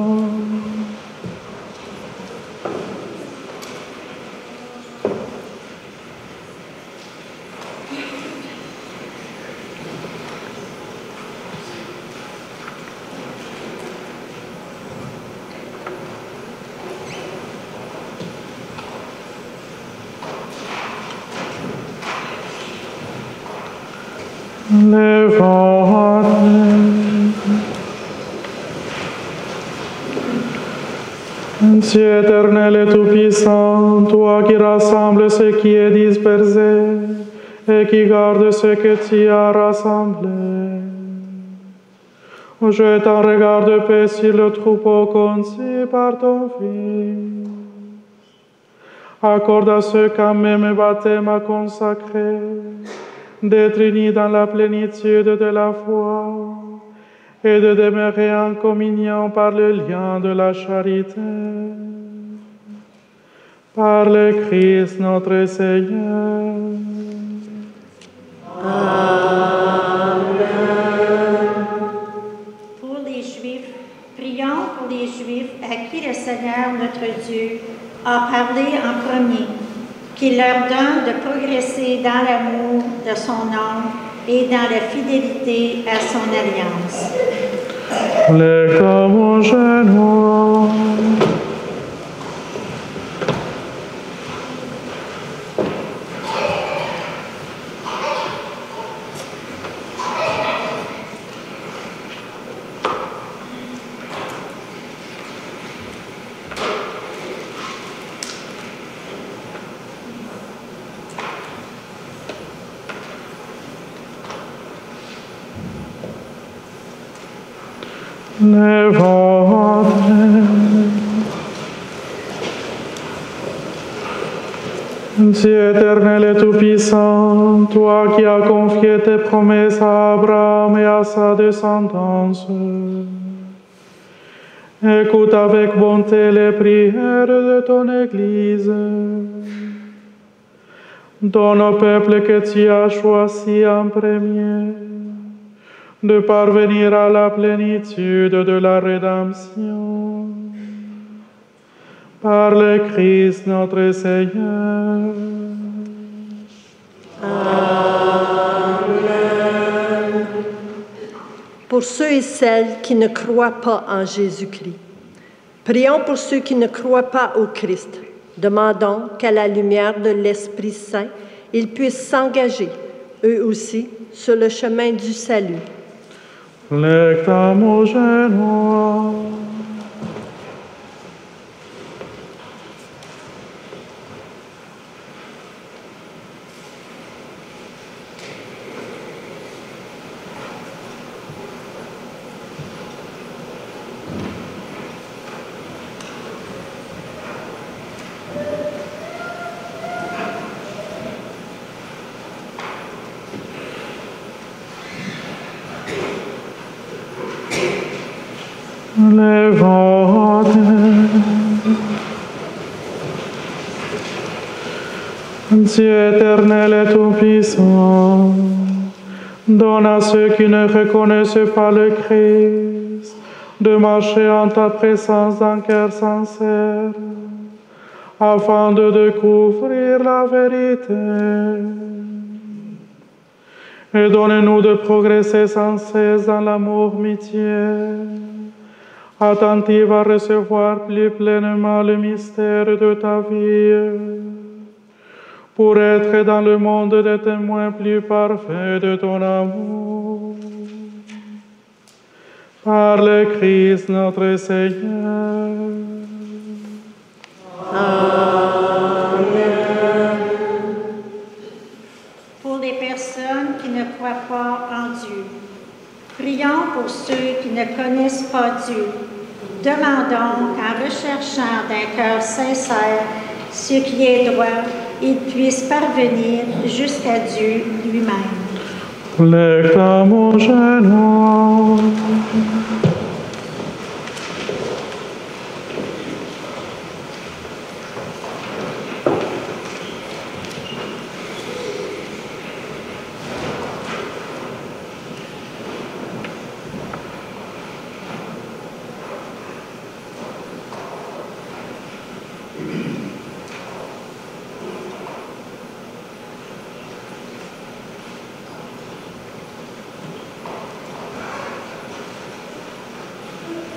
Dieu éternel et tout-puissant, toi qui rassembles ce qui est dispersé et qui garde ce que tu as rassemblé, jette un regard de paix sur le troupeau conçu par ton Fils. Accorde à ceux qu'un même baptême a consacré d'être unis dans la plénitude de la foi et de demeurer en communion par le lien de la charité. Par le Christ notre Seigneur. Amen. Pour les Juifs, prions pour les Juifs à qui le Seigneur notre Dieu a parlé en premier, qu'il leur donne de progresser dans l'amour de son nom et dans la fidélité à son alliance. Flectamus genera. Dieu éternel et tout-puissant, toi qui as confié tes promesses à Abraham et à sa descendance, écoute avec bonté les prières de ton Église. Donne au peuple que tu as choisi en premier de parvenir à la plénitude de la rédemption. Par le Christ notre Seigneur. Amen. Pour ceux et celles qui ne croient pas en Jésus-Christ, prions pour ceux qui ne croient pas au Christ. Demandons qu'à la lumière de l'Esprit Saint, ils puissent s'engager, eux aussi, sur le chemin du salut. Lectam Genua. Levate. Dieu éternel et tout-puissant, donne à ceux qui ne reconnaissent pas le Christ de marcher en ta présence d'un cœur sincère, afin de découvrir la vérité. Et donne-nous de progresser sans cesse dans l'amour mutuel, attentive à recevoir plus pleinement le mystère de ta vie, pour être dans le monde des témoins plus parfaits de ton amour. Par le Christ notre Seigneur. Amen. Pour les personnes qui ne croient pas en Dieu, prions pour ceux qui ne connaissent pas Dieu. Demandons qu'en recherchant d'un cœur sincère ce qui est droit, ils puissent parvenir jusqu'à Dieu lui-même. Lectam Genua.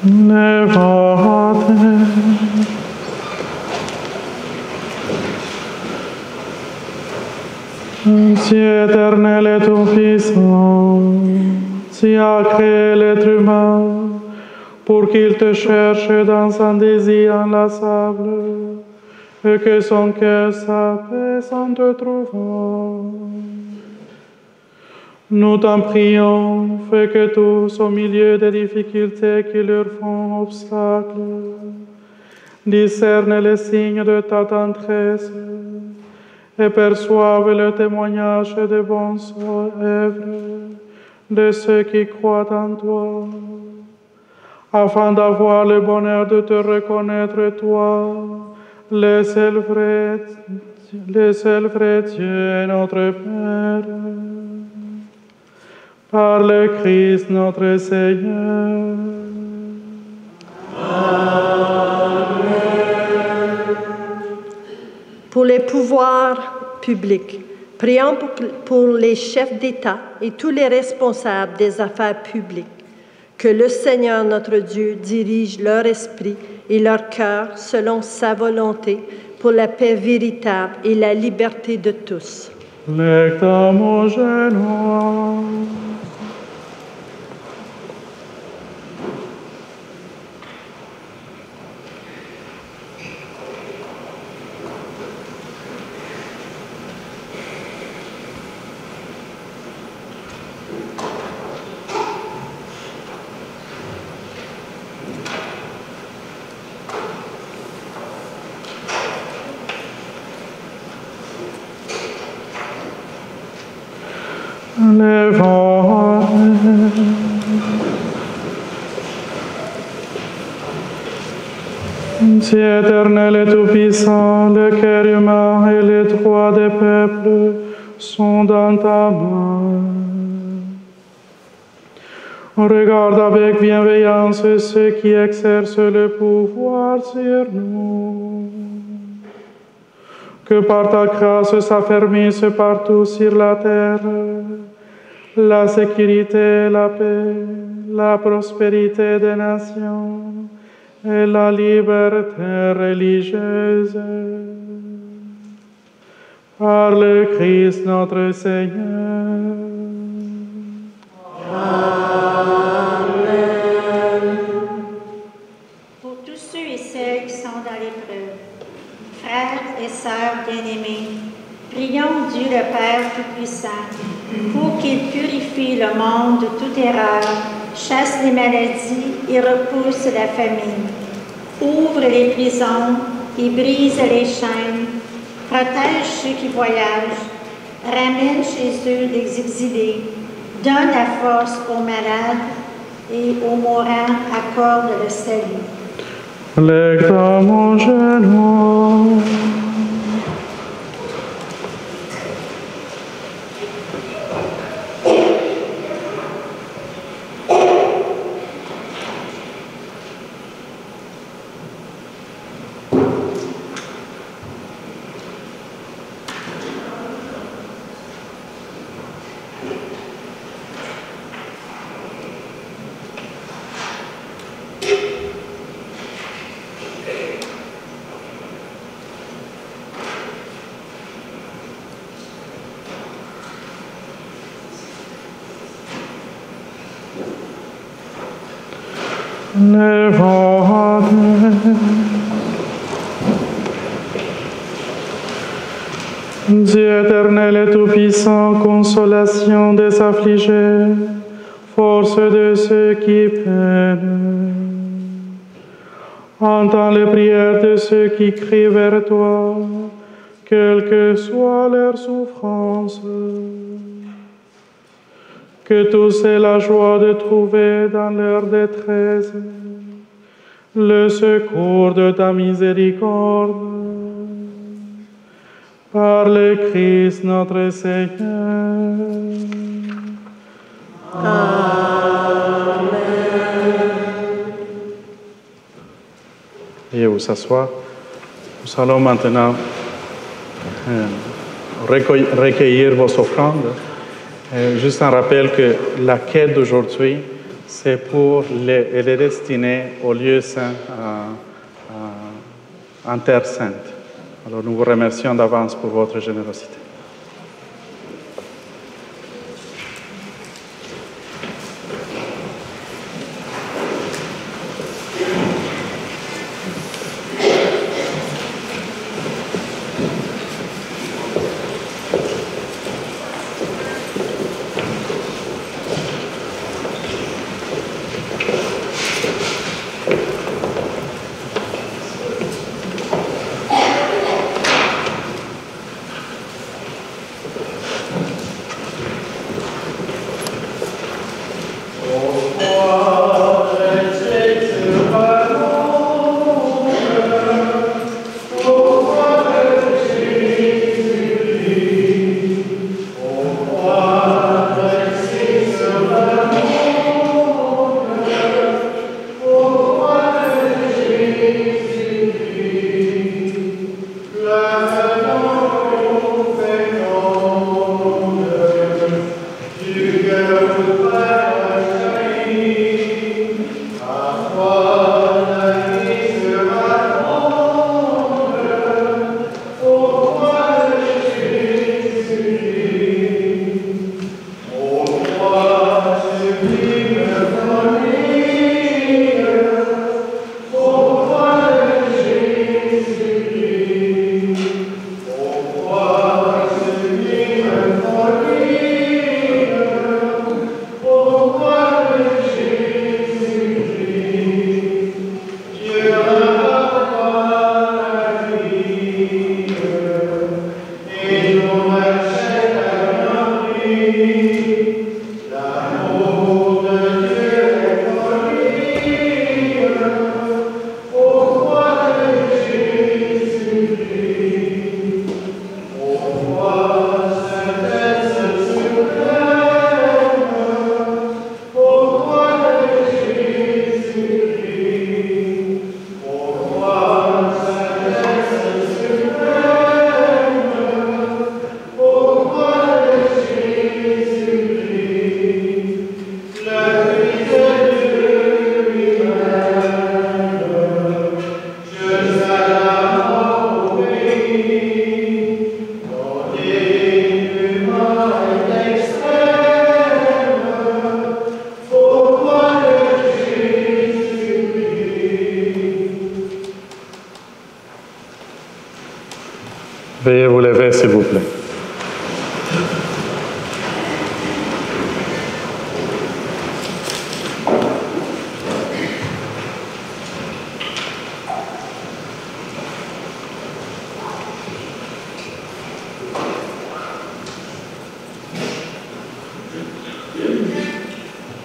Levate. Dieu éternel et tout-puissant, tu as créé l'être humain pour qu'il te cherche dans un désir inlassable et que son cœur s'apaise en te trouvant. Nous t'en prions, fais que tous, au milieu des difficultés qui leur font obstacle, discernent les signes de ta tendresse et perçoivent le témoignage des bonnes œuvres de ceux qui croient en toi, afin d'avoir le bonheur de te reconnaître, toi, le seul vrai Dieu, notre Père. Par le Christ notre Seigneur. Amen. Pour les pouvoirs publics, prions pour les chefs d'État et tous les responsables des affaires publiques, que le Seigneur notre Dieu dirige leur esprit et leur cœur selon sa volonté pour la paix véritable et la liberté de tous. Lectam Genua. Dieu éternel et tout-puissant, le cœur humain et les droits des peuples sont dans ta main. Regarde avec bienveillance ceux qui exercent le pouvoir sur nous. Que par ta grâce s'affermisse partout sur la terre la sécurité, la paix, la prospérité des nations et la liberté religieuse. Par le Christ notre Seigneur. Amen. bien-aimé, prions Dieu le Père Tout-Puissant pour qu'il purifie le monde de toute erreur, chasse les maladies et repousse la famine, ouvre les prisons et brise les chaînes, protège ceux qui voyagent, ramène chez eux les exilés, donne la force aux malades et aux mourants, accorde le salut. Lecta mon genou. Dieu éternel et tout-puissant, consolation des affligés, force de ceux qui peinent, entends les prières de ceux qui crient vers toi, quelle que soit leur souffrance. Que tous aient la joie de trouver dans leur détresse le secours de ta miséricorde. Par le Christ notre Seigneur. Amen. Veuillez vous asseoir. Nous allons maintenant recueillir vos offrandes. Juste un rappel que la quête d'aujourd'hui, c'est pour les destiner au lieu saint, en Terre Sainte. Alors nous vous remercions d'avance pour votre générosité.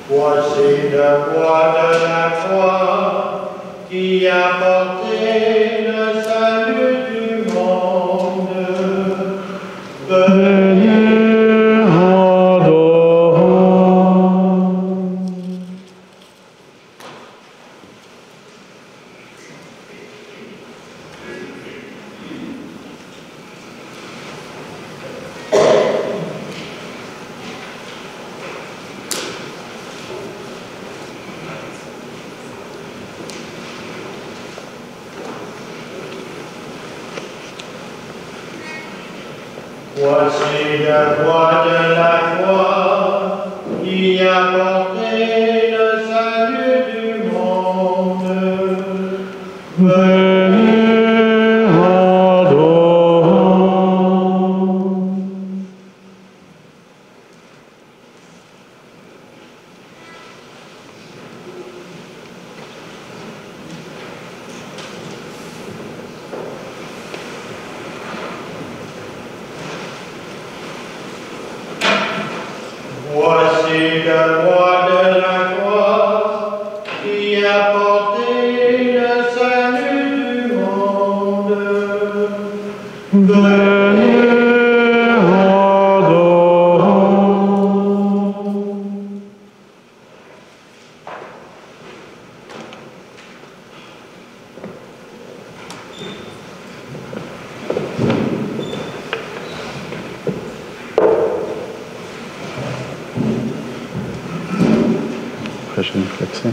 Voici le poids de la croix qui a porté le salut du monde. Venez, adorons. Voici le poids de la croix qui a porté le salut du monde. Venez, adorons. Voici le poids de la croix qui a porté le salut du monde. Venez, adorons. Prochaine réflexion.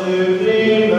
Sublime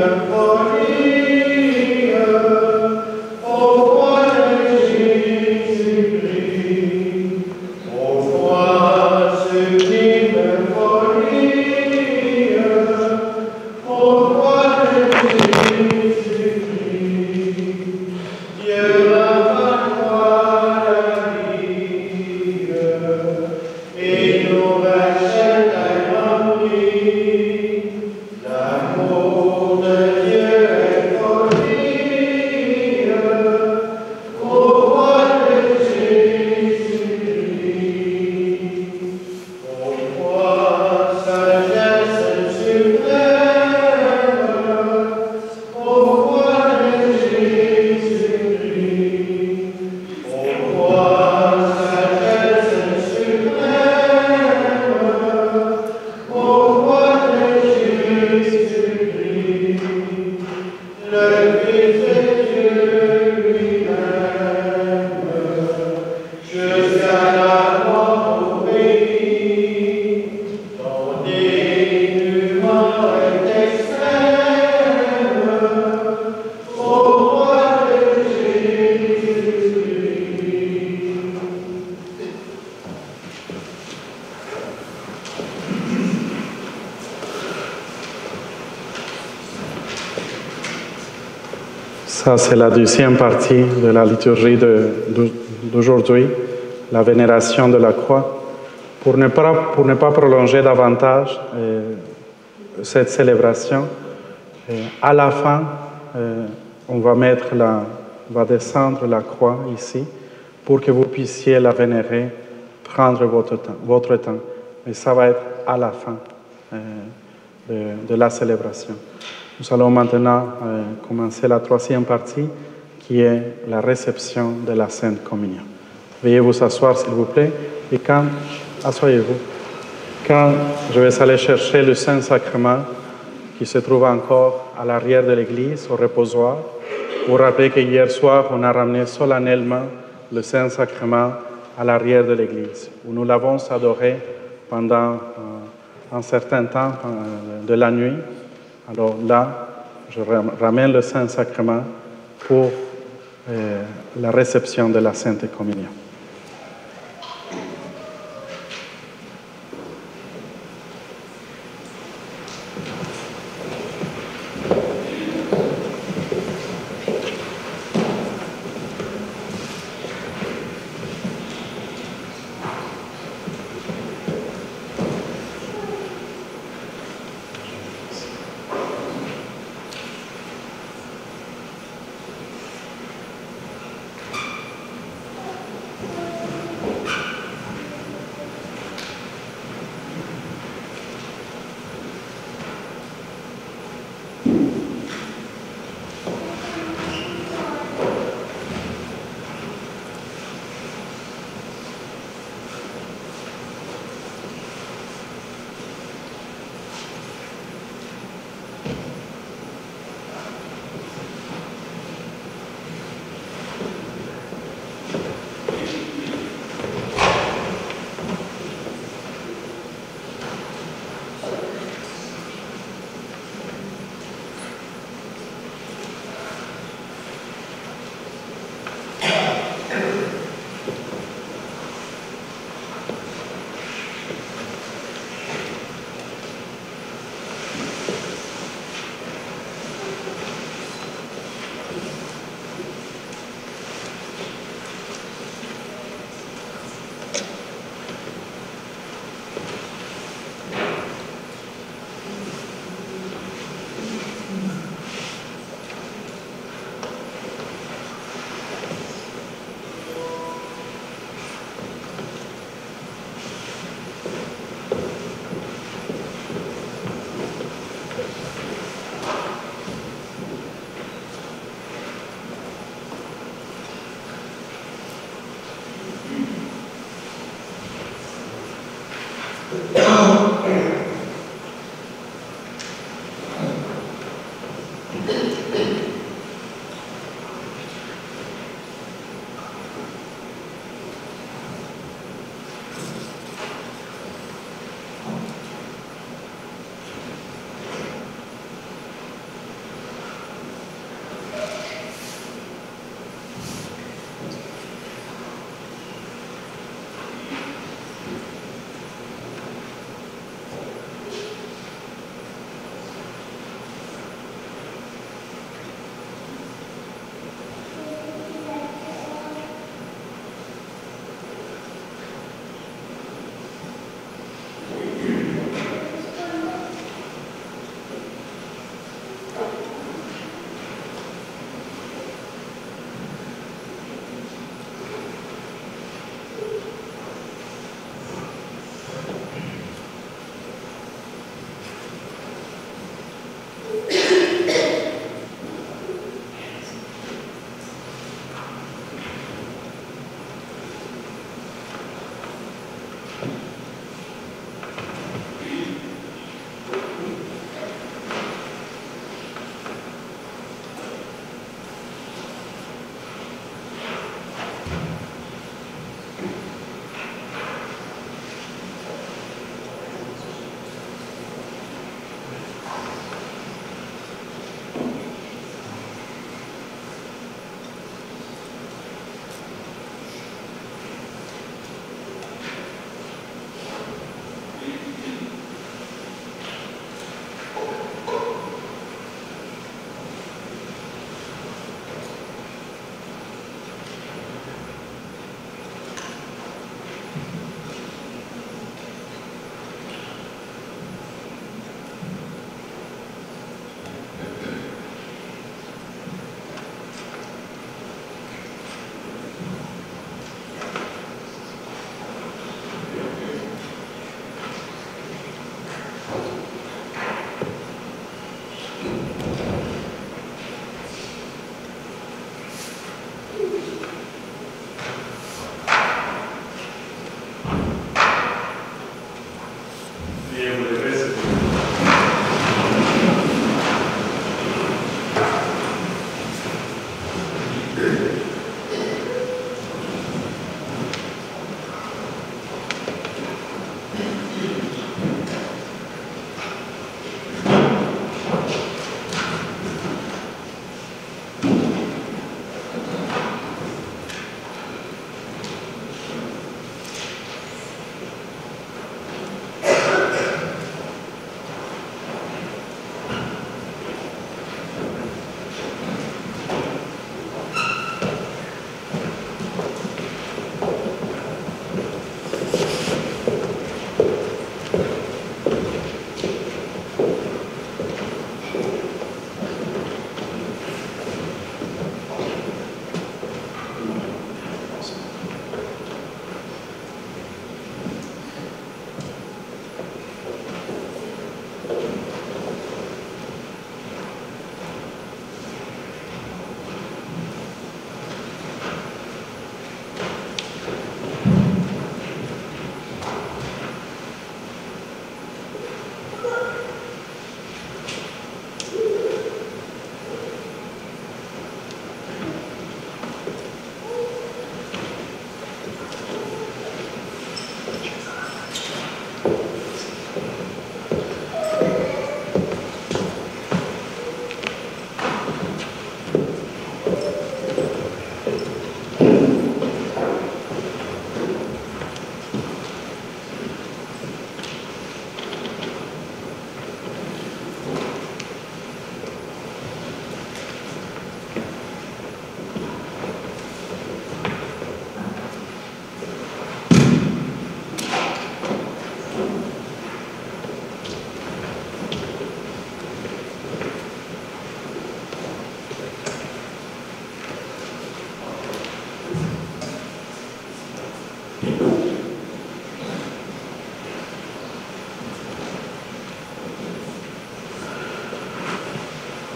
Ça, c'est la deuxième partie de la liturgie d'aujourd'hui, la vénération de la croix. Pour ne pas prolonger davantage cette célébration, à la fin, on va descendre la croix ici pour que vous puissiez la vénérer, prendre votre temps. Mais ça va être à la fin de la célébration. Nous allons maintenant commencer la troisième partie, qui est la réception de la Sainte Communion. Veuillez vous asseoir, s'il vous plaît, et asseyez-vous. Quand je vais aller chercher le Saint-Sacrement, qui se trouve encore à l'arrière de l'église, au reposoir, vous rappelez que hier soir, on a ramené solennellement le Saint-Sacrement à l'arrière de l'église, où nous l'avons adoré pendant un certain temps de la nuit. Alors là, je ramène le Saint-Sacrement pour la réception de la Sainte Communion.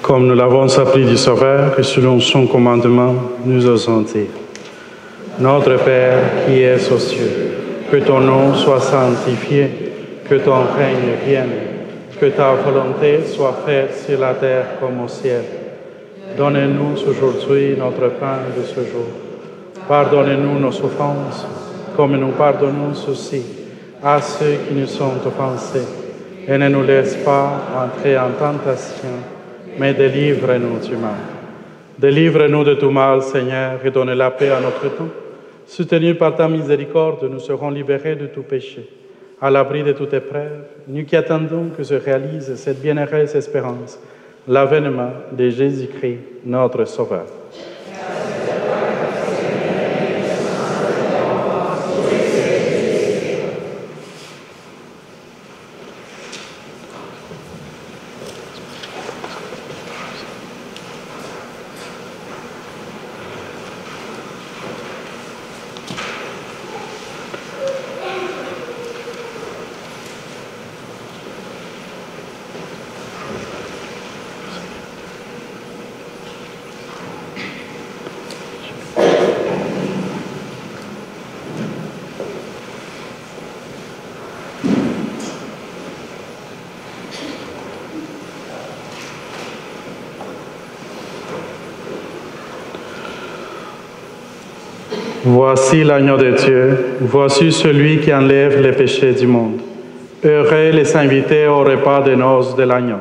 Comme nous l'avons appris du Sauveur et selon son commandement, nous osons dire. Notre Père qui es aux cieux, que ton nom soit sanctifié, que ton règne vienne, que ta volonté soit faite sur la terre comme au ciel. Donne-nous aujourd'hui notre pain de ce jour. Pardonnez-nous nos offenses, comme nous pardonnons aussi à ceux qui nous sont offensés. Et ne nous laisse pas entrer en tentation, mais délivre-nous du mal. Délivre-nous de tout mal, Seigneur, et donne la paix à notre temps. Soutenus par ta miséricorde, nous serons libérés de tout péché. À l'abri de toute épreuve, nous qui attendons que se réalise cette bienheureuse espérance, l'avènement de Jésus-Christ, notre Sauveur. Voici l'agneau de Dieu, voici celui qui enlève les péchés du monde. Heureux les invités au repas de noces de l'agneau.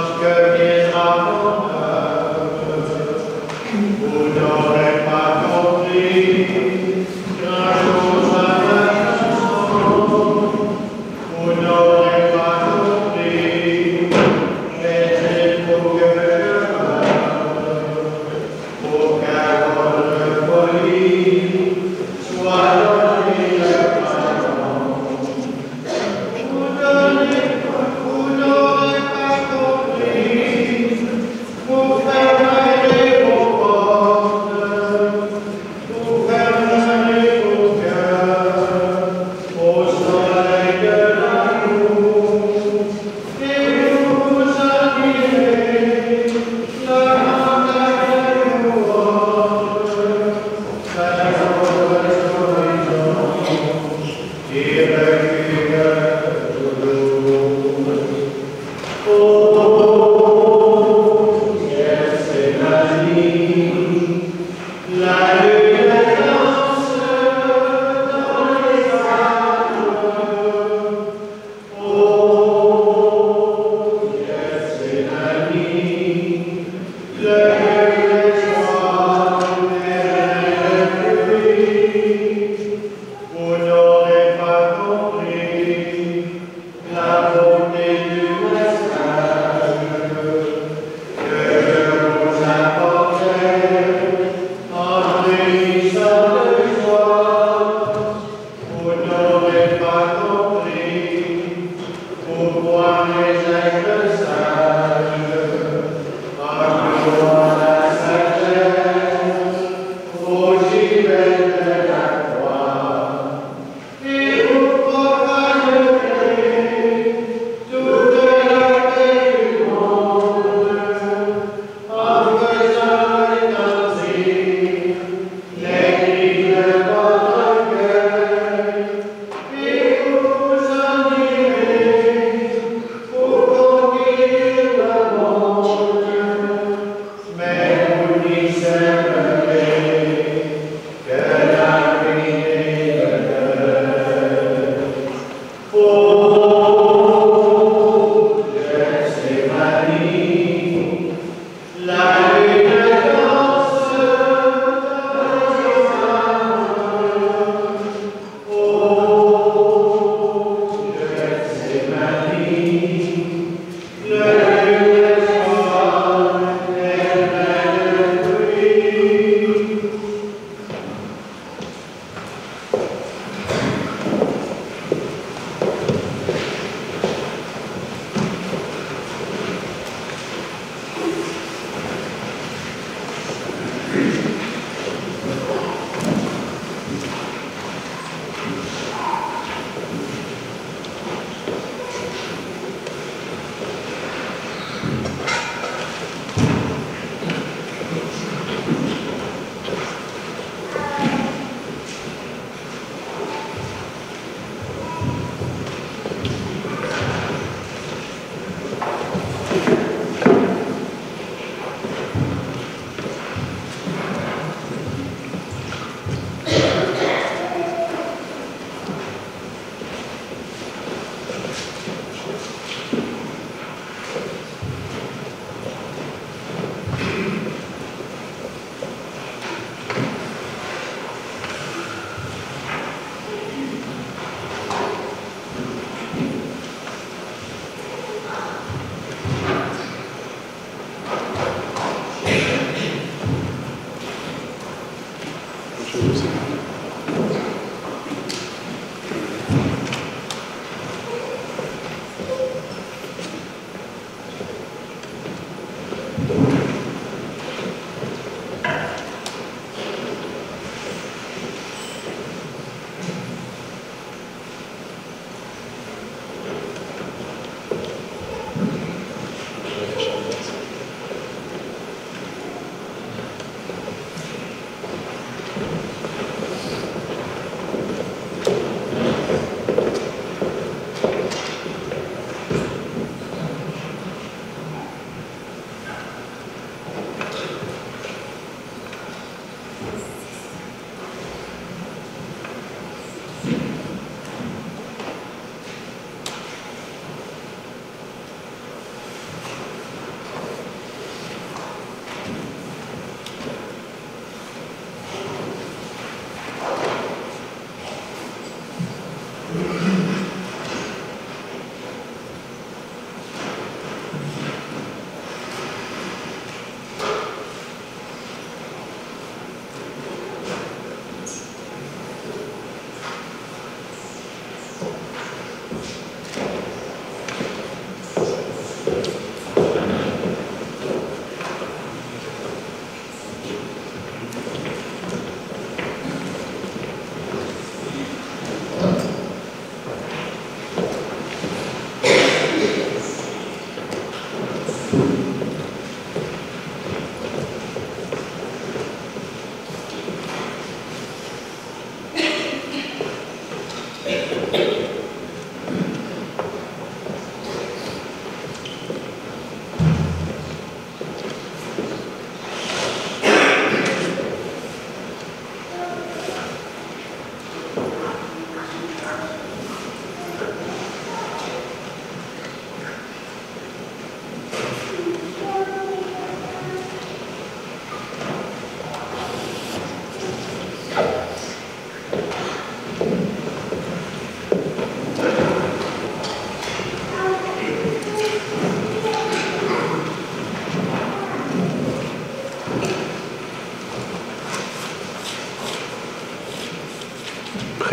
lorsque viendra mon heure. Vous n'aurez pas compris grand-chose à ma chanson. Vous n'aurez pas compris, mais il faut que je meure, pour qu'à votre folie soit donné le pardon. Vous n'aurez pas compris, vous fermerez vos portes, vous fermerez vos cœurs au soleil de l'amour, et vous vous admirez la montagne louange, la joie de l'horizon qui recule toujours. Oh, ciel, c'est la nuit, la lune danse dans les arbres. Oh, ciel, c'est la nuit, le soir et le pluie. Vous n'aurez pas compris la beauté du message que je vous apportais en bénissant le soir. Vous n'aurez pas compris pourquoi les êtres sages en gloire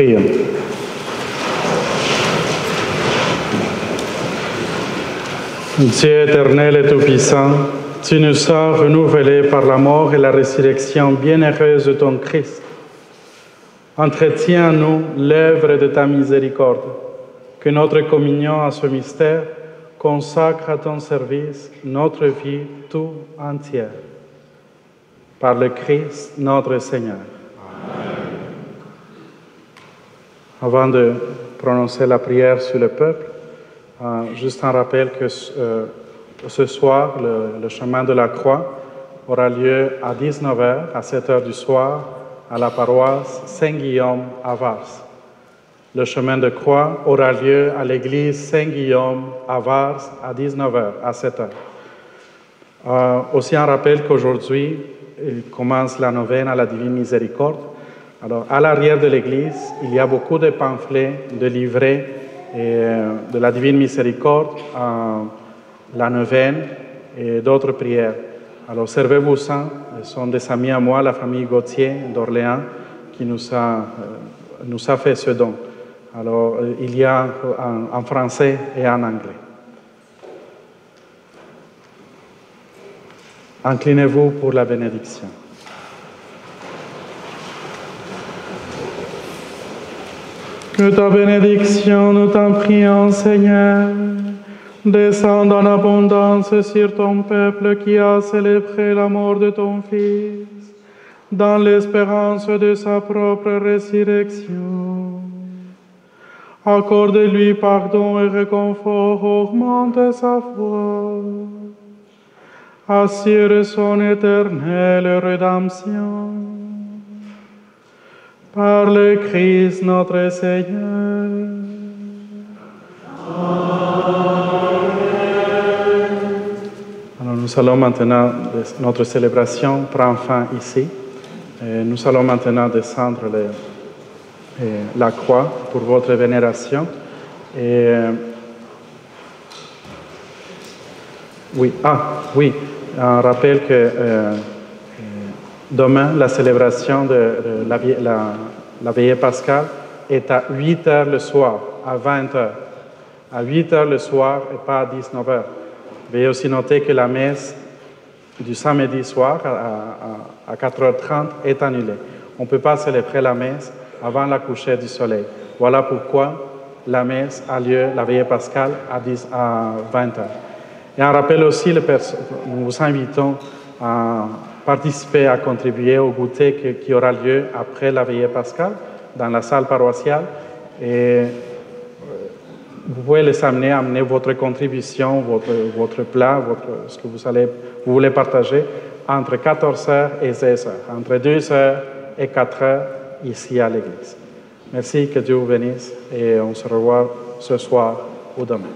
Prions. Dieu éternel et tout-puissant, tu nous as renouvelés par la mort et la résurrection bienheureuse de ton Christ. Entretiens en nous l'œuvre de ta miséricorde, que notre communion à ce mystère consacre à ton service notre vie tout entière. Par le Christ notre Seigneur. Amen. Avant de prononcer la prière sur le peuple, juste un rappel que ce soir, le chemin de la croix aura lieu à 19h, à 7h du soir, à la paroisse Saint-Guillaume à Vars. Le chemin de croix aura lieu à l'église Saint-Guillaume à Vars à 19h, à 7h. Aussi un rappel qu'aujourd'hui commence la neuvaine à la Divine Miséricorde. Alors, à l'arrière de l'église, il y a beaucoup de pamphlets, de livrets et de la Divine Miséricorde, la neuvaine et d'autres prières. Alors, servez-vous-en. Ce sont des amis à moi, la famille Gauthier d'Orléans, qui nous a fait ce don. Alors, il y a en français et en anglais. Inclinez-vous pour la bénédiction. Que ta bénédiction, nous t'en prions, Seigneur, descende en abondance sur ton peuple qui a célébré la mort de ton Fils, dans l'espérance de sa propre résurrection. Accorde-lui pardon et réconfort, augmente sa foi. Assure son éternelle rédemption. Par le Christ notre Seigneur. Alors nous allons maintenant, notre célébration prend fin ici. Et nous allons maintenant descendre la croix pour votre vénération. Et oui, un rappel que demain, la célébration de la veillée pascale est à 8 heures le soir, à 20 heures. À 8 heures le soir et pas à 19 heures. Veuillez aussi noter que la messe du samedi soir à 4h30 est annulée. On ne peut pas célébrer la messe avant la coucher du soleil. Voilà pourquoi la messe a lieu, la veillée pascale, à 20 heures. Et un rappel aussi, nous vous invitons à participer, à contribuer au goûter qui aura lieu après la veillée pascale dans la salle paroissiale. Et vous pouvez les amener votre contribution, votre plat, ce que vous voulez partager entre 14h et 16h, entre 2h et 4h ici à l'église. Merci, que Dieu vous bénisse et on se revoit ce soir ou demain.